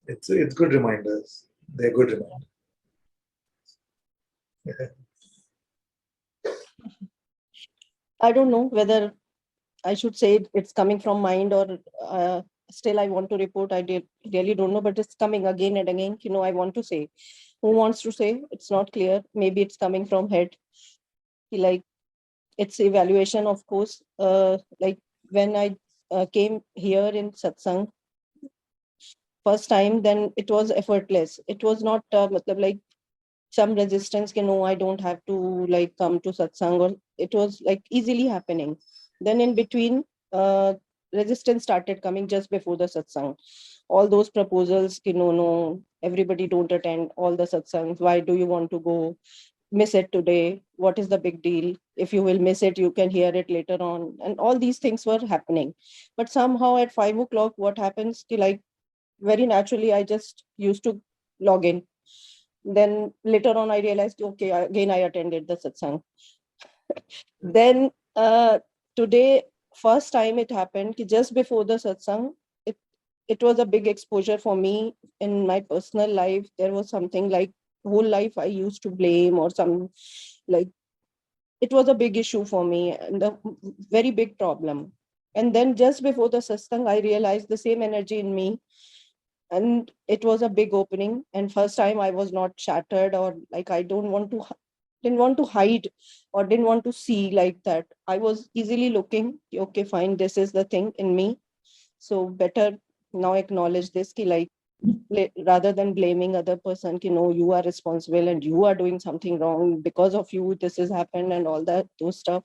it's good reminders. They're good reminders. I don't know whether I should say it's coming from mind or still I want to report. Really don't know, but it's coming again and again. I want to say. Who wants to say? It's not clear. Maybe it's coming from head. Like it's evaluation, of course. Like when I came here in Satsang first time, then it was effortless. It was not like some resistance, I don't have to like come to satsang, or it was like easily happening. Then in between, resistance started coming just before the satsang. All those proposals, no, everybody don't attend all the satsangs. Why do you want to go? Miss it today. What is the big deal? If you will miss it, you can hear it later on. And all these things were happening. But somehow at 5 o'clock, what happens? Like very naturally, I just used to log in. Then later on, I realized, okay, again, I attended the satsang. Then today, first time it happened, just before the satsang, it was a big exposure for me in my personal life. There was something like whole life I used to blame or some like it was a big issue for me and a very big problem. And then just before the satsang, I realized the same energy in me, and it was a big opening. And first time I was not shattered or like I didn't want to hide or didn't want to see like that. I was easily looking, okay, fine, this is the thing in me, so better now acknowledge this ki like rather than blaming other person ki no, you are responsible and you are doing something wrong, because of you this has happened and all that those stuff.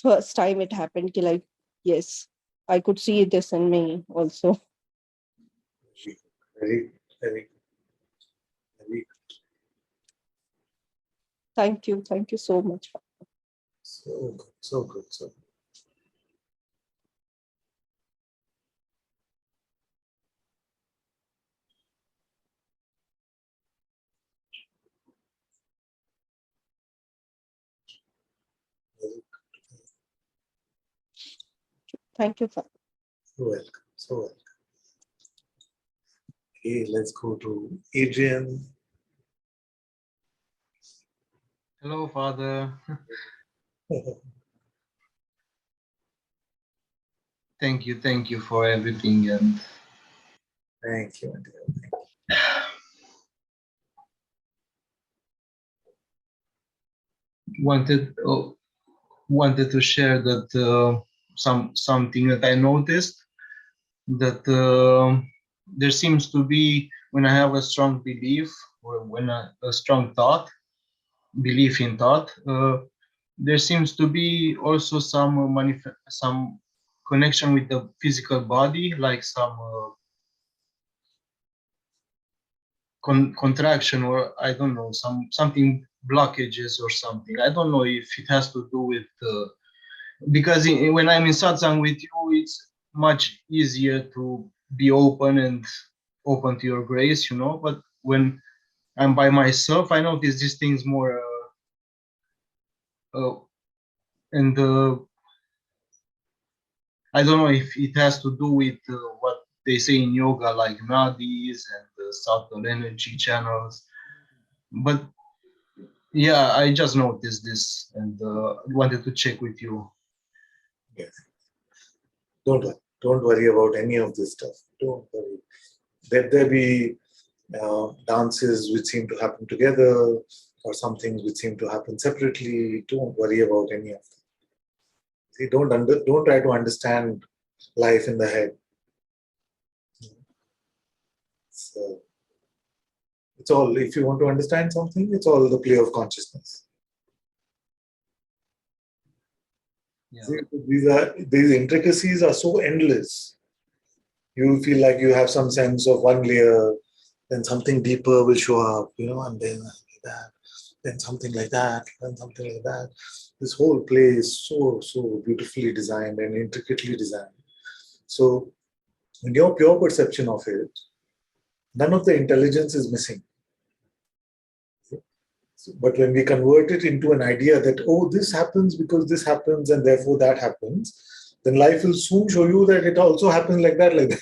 First time it happened ki like yes, I could see this in me also. Very, very, very. Thank you so much. So good, so good, so good. Thank you, Father. So welcome, so welcome. Okay, let's go to Adrian. Hello, Father. Thank you for everything. And thank you. Wanted to share that something that I noticed, that there seems to be, when I have a strong belief, or when a strong thought, belief in thought, there seems to be also some connection with the physical body, like some contraction, or I don't know, something blockages or something. I don't know if it has to do with because when I'm in satsang with you, it's much easier to be open and open to your grace, you know. But when I'm by myself, I notice these things more, and I don't know if it has to do with what they say in yoga, like nadis and subtle energy channels. But yeah, I just noticed this and wanted to check with you. Yes. Don't worry about any of this stuff. Don't worry. Let there be dances which seem to happen together, or some things which seem to happen separately. Don't worry about any of them. See, don't try to understand life in the head. So it's all, if you want to understand something, it's all the play of consciousness. Yeah. See, these intricacies are so endless. You feel like you have some sense of one layer, then something deeper will show up, you know, and then like that, then something like that, then something like that. This whole play is so beautifully designed and intricately designed. So in your pure perception of it, none of the intelligence is missing. But when we convert it into an idea that, oh, this happens because this happens and therefore that happens, then life will soon show you that it also happens like that, like that.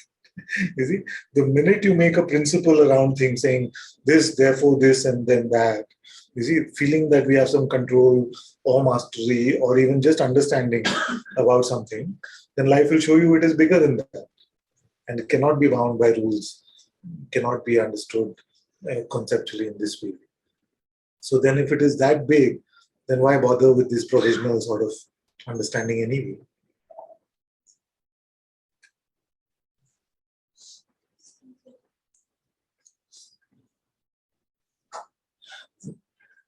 You see, the minute you make a principle around things, saying this, therefore this, and then that, you see, feeling that we have some control or mastery or even just understanding about something, then life will show you it is bigger than that. And it cannot be bound by rules, cannot be understood conceptually in this way. So then if it is that big, then why bother with this provisional sort of understanding anyway?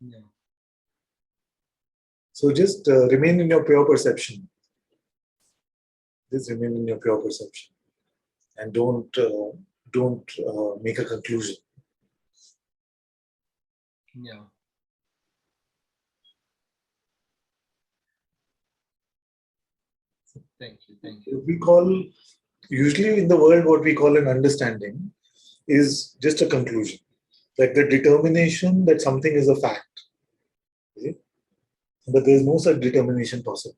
Yeah. So just remain in your pure perception. Just remain in your pure perception. And don't make a conclusion. Yeah. Thank you. We call, usually in the world, what we call an understanding is just a conclusion. Like the determination that something is a fact. Okay? But there is no such determination possible.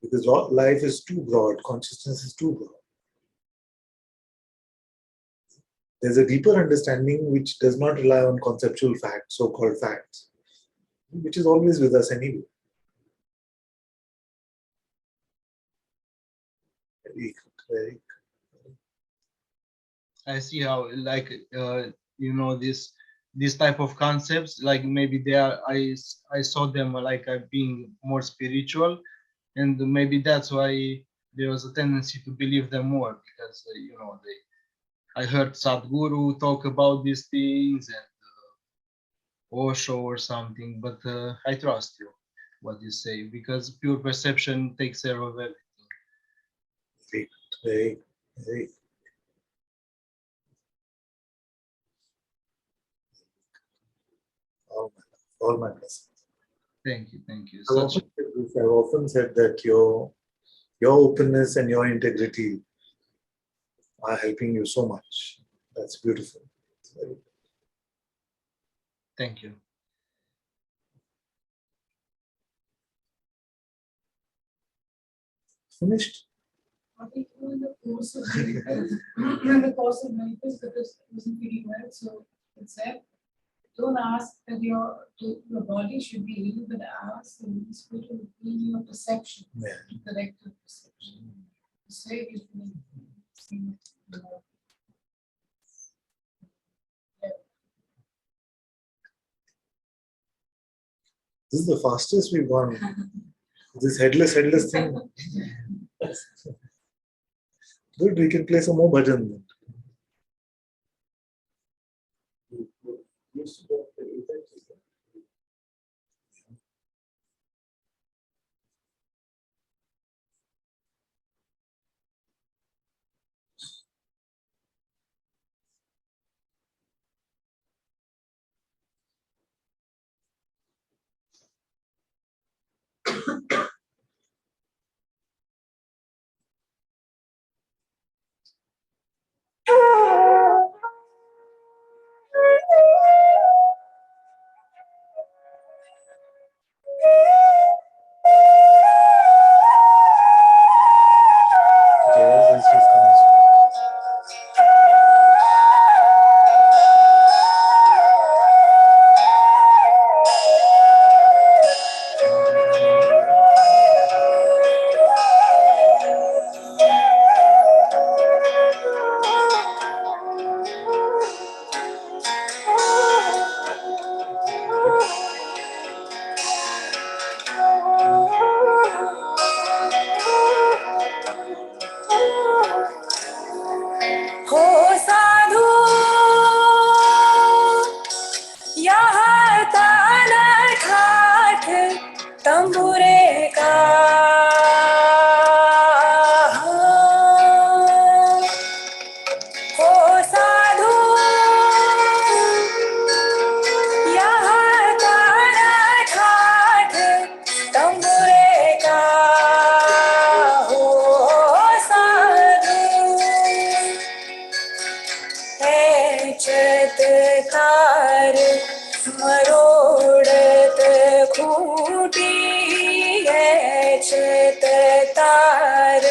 Because life is too broad, consciousness is too broad. There's a deeper understanding which does not rely on conceptual facts, so-called facts, which is always with us anyway. Very good, very good. I see how, like, you know, this type of concepts, like maybe they are, I saw them like being more spiritual, and maybe that's why there was a tendency to believe them more, because you know, I heard Sadhguru talk about these things, and Osho or something, but I trust you what you say, because pure perception takes care of everything. Very, very, very. All my blessings. Thank you. I've often said that your openness and your integrity are helping you so much. That's beautiful. Thank you. Finished? I think in the course of miracles, because it wasn't feeling well, so it said, don't ask that your body should be healed, but ask the Holy Spirit to heal your perception, to correct your perception. Say it This is the fastest we've gone. This headless thing. Good, we can play some more bhajan. तंबुरे का हो साधु यहाँ तारा ठाठ तंबुरे का हो साधु है चतकार मरोड़त खूटी है चतकार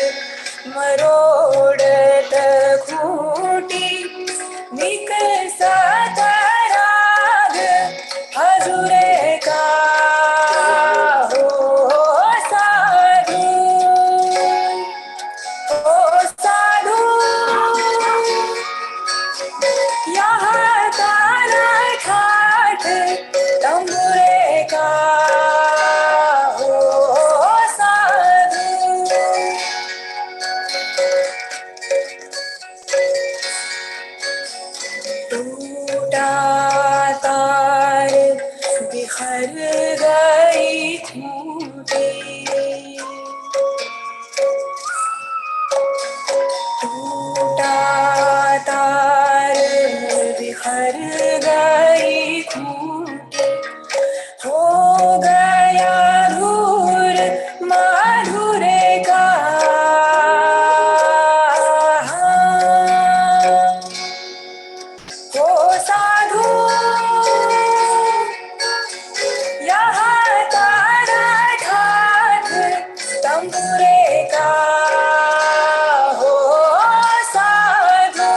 मरोड़त खूटी विकसत राग हजूरे का हो साधु यहाँ तारा ठाठ तंबुरे का हो साधु टूटा तार बिखर गई खूंटी टूटा तार बिखर गई खूंटी हो गया धूर माधुरे का हो साधु यहाँ तारा ठाठ तंबुरे का हो साधु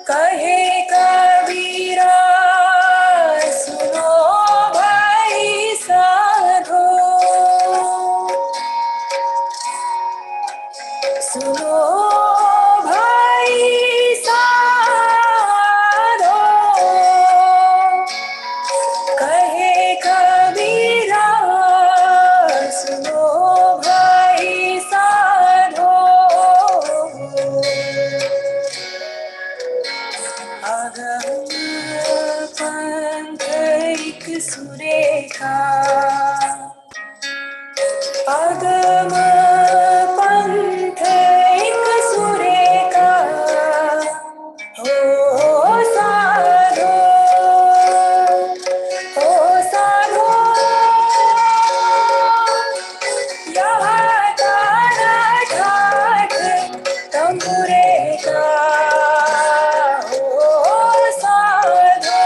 कहे कबीरा सुनो भाई साधो, सुनो भाई साधो, कहे कबीरा सुनो भाई साधो, अगम पंथ एक सुरेखा, अगम पंथ एक सुरेखा, हो साधो, हो साधो, यहाँ तारा ठाठ तंबुरे का, हो साधो।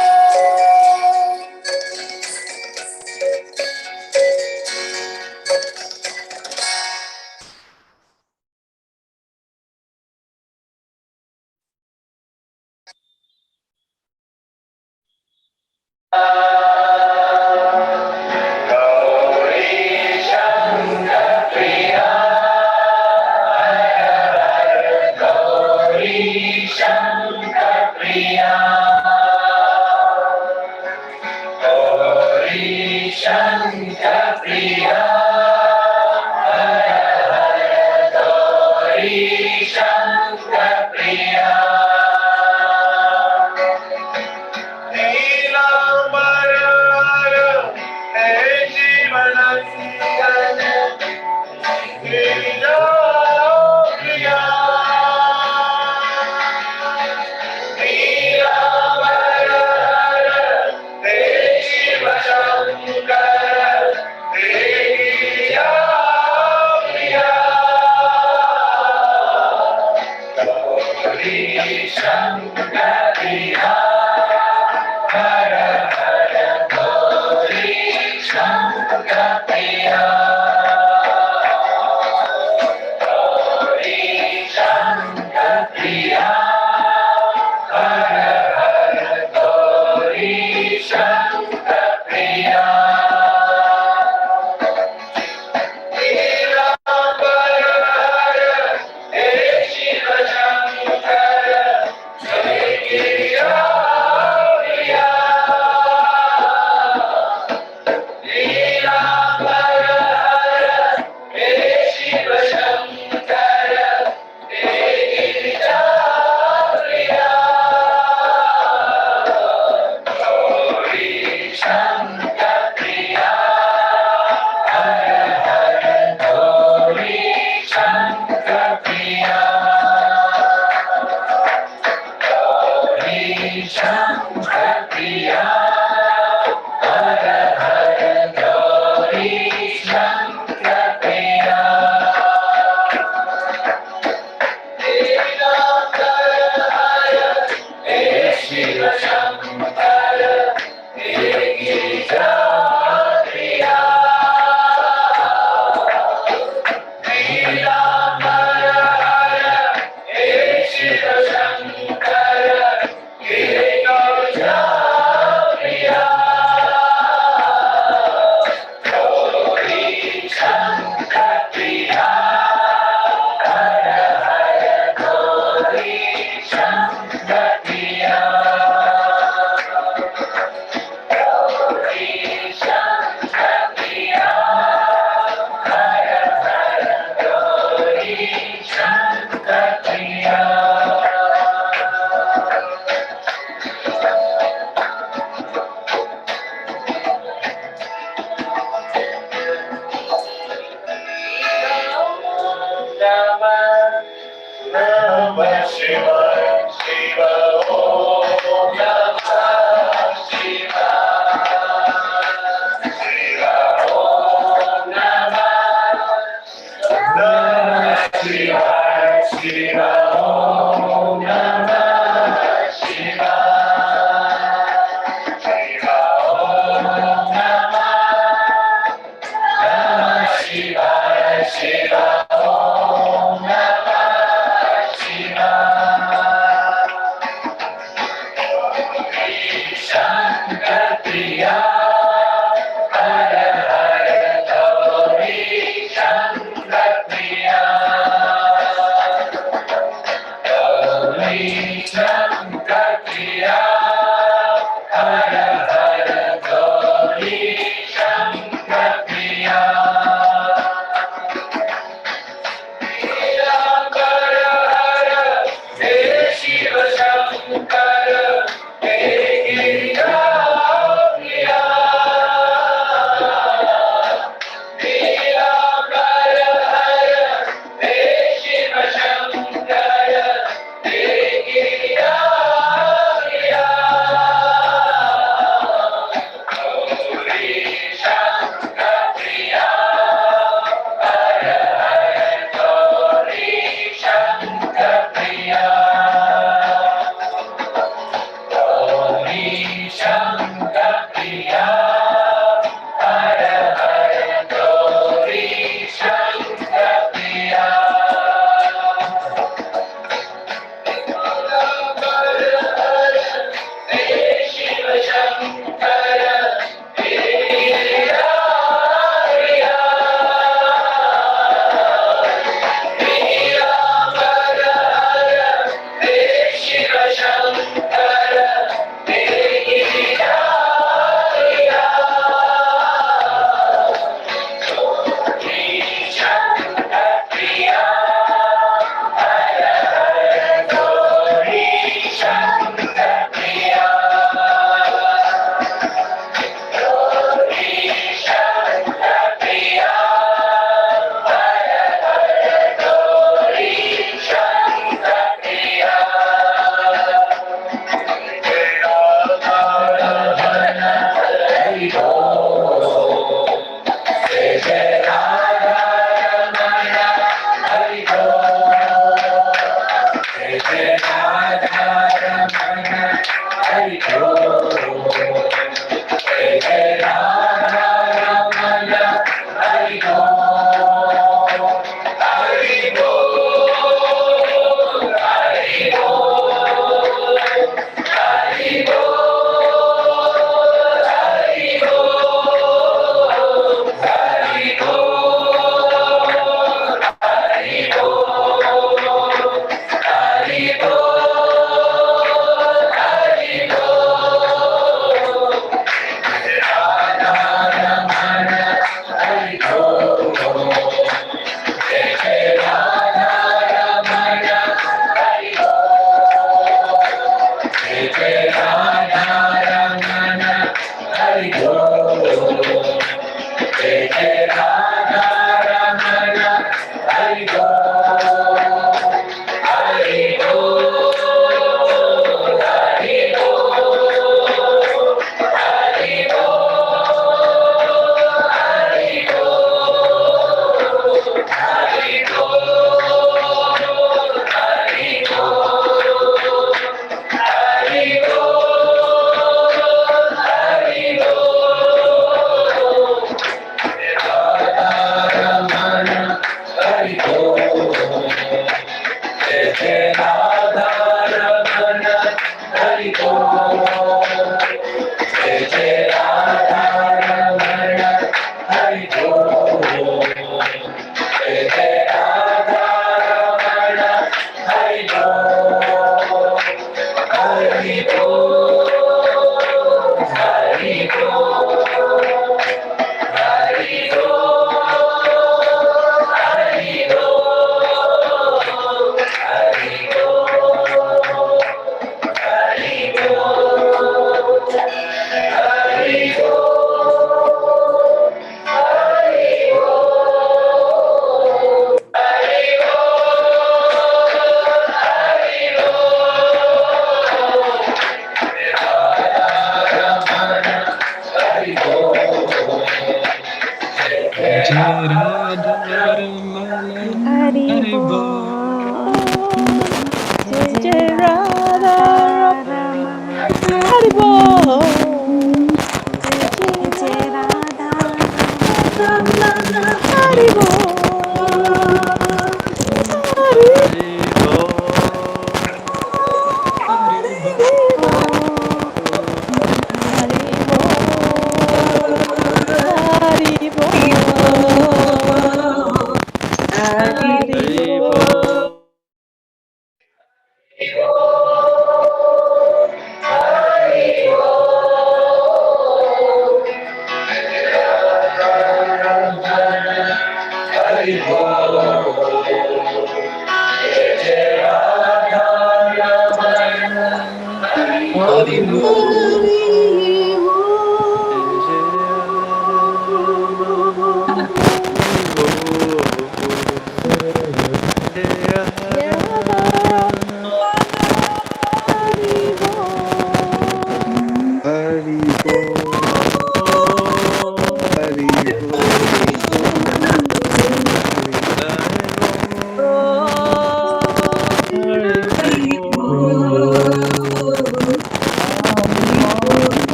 Jai Radha Ramana Hari Hari Bol. Bol.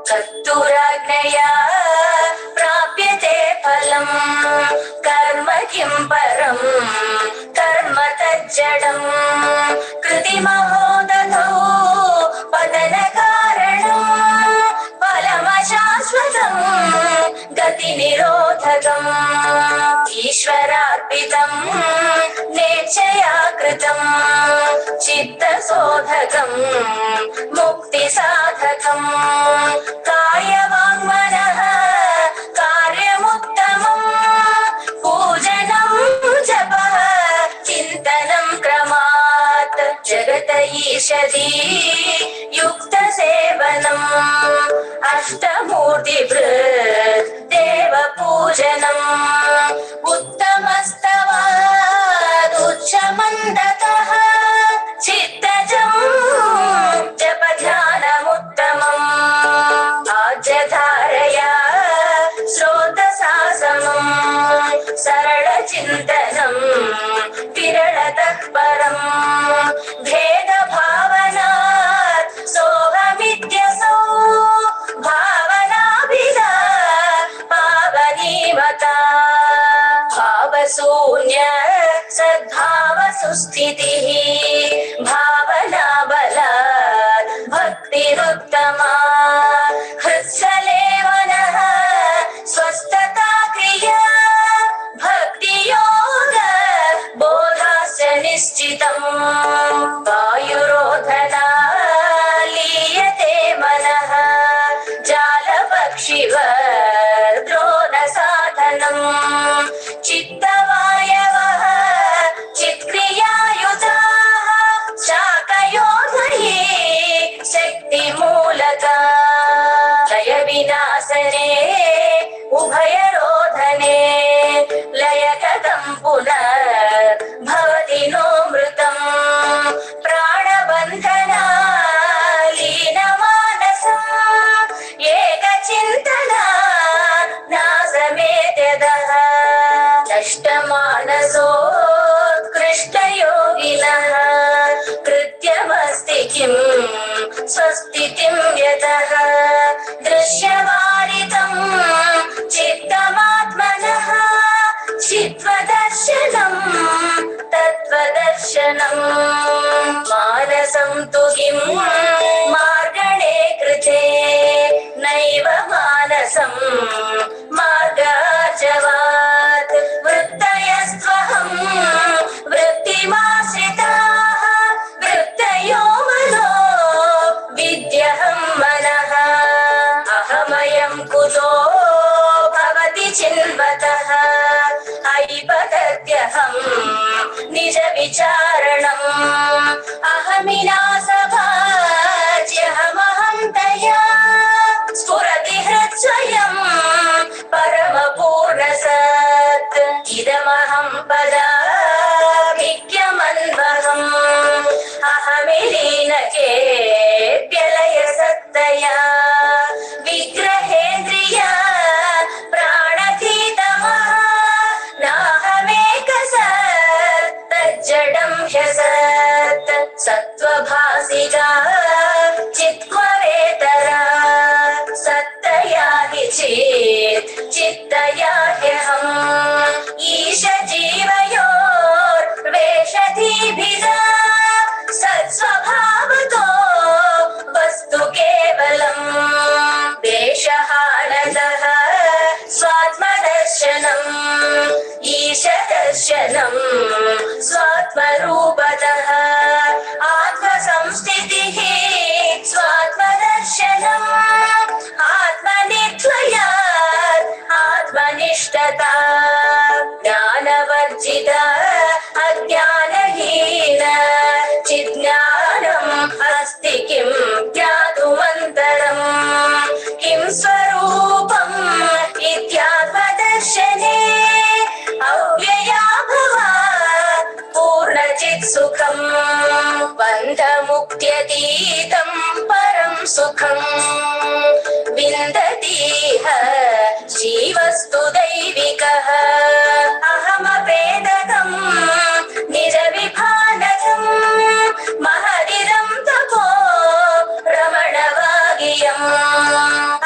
चतुराज्ञया प्राप्यते फलम् कर्म किं परम् कर्म तज्जडम् कृतिमहो दधौ पतनकारणम् फलमशाश्वतम् गतिनिरोधकम् ईश्वरार्पितम् नेच्छया कृतम् चित्तशोधकम् मुक्तिसाधकम् कायवाङ्मनः कार्यमुत्तमम् पूजनं जपः चिन्तनं क्रमात् जगत ईशदी युक्तसेवनम् अष्टमूर्तिभृत् देवपूजनम् उत्तमस्तवादुच्चमन्दतः चित्तजम् जपध्यानमुत्तमम् आज्यधारया श्रोतसासनम् सरलचिन्तनम् विरलतः परम् भेदभावनात् सोऽहमित्यसौ भावनाभिधा पावनीमता भावशून्य सद्भावसुस्थितिः भावना बलात् भक्तिरुत्तमा हृत्सलेवनः स्वस्थता क्रिया भक्तियोग बोधाश्च निश्चितम् वायुरोधना लीयते मनः जालपक्षिवत् द्रोणसाधनम् चित्तवायवः चित्क्रियायुताः शाकयोधये शक्तिमूलका लयविनाशने उभयरोधने लयकथं पुनर्भवति नो मृतम् प्राणबन्धना लीनमानसम् एकचिन्तना नासमेत्यदः नष्टमानसोत्कृष्टयोगिनः कृत्यमस्ति किं स्वस्तितिं यतः दृश्यवारितं चित्तमात्मनः चित्वदर्शनं तत्त्वदर्शनं मानसं तु किं मार्गणे कृते नैव मानसं मार्गार्जवात् वृत्तयस्त्वहं वृत्तिमाश्रिताः वृत्तयो मनो विद्यहं मनः अहमयं कुतो भवति चिन्वतः ऐपतत्यहं निज विचारणम् चेत्यलय सत्तया विग्रहेन्द्रिया प्राणधीतमः नाहमेक तज्जडं ह्यसत् सत्त्वभासिका चित्त्वरेतरा सत्तया हि चेत् चित्तया ह्यहम् ईश जीवयोर्वेषधीभिदा सत्स्वभावतो वस्तु केवलम् देशहानतः स्वात्मदर्शनम् ईशदर्शनम् स्वात्मरूपतः आत्मसंस्थितिः स्वात्मदर्शनम् आत्मनित्वयात् आत्मनिष्ठता ज्ञानवर्जिता अज्ञानहीन चिज्ञानम् अस्ति किं ज्ञातुमन्तरम् किं स्वरूपम् इत्यात्मदर्शने अव्यया भवा पूर्णचित् सुखम् बन्धमुक्त्यतीतम् परं सुखम् विन्दतीह जीवस्तु दैविकः अहमपेदकम् निजविभानकम् महदिदं तपो रमणवागियम्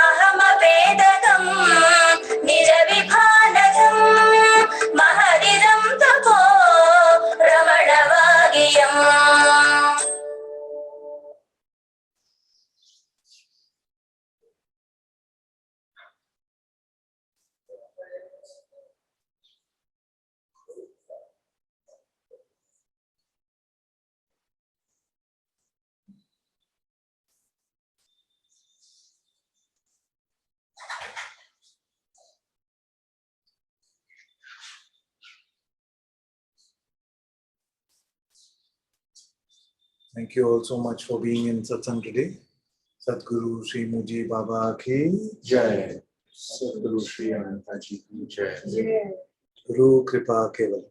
अहमपेदकम् निजविभानकम् महदिदं तपो रमणवागियम्. Thank you all so much for being in Satsang today. Sadguru Sri Muji Baba ki Jai. Sadguru Sri Ananta Ji ki Jai. Guru Kripa Keval.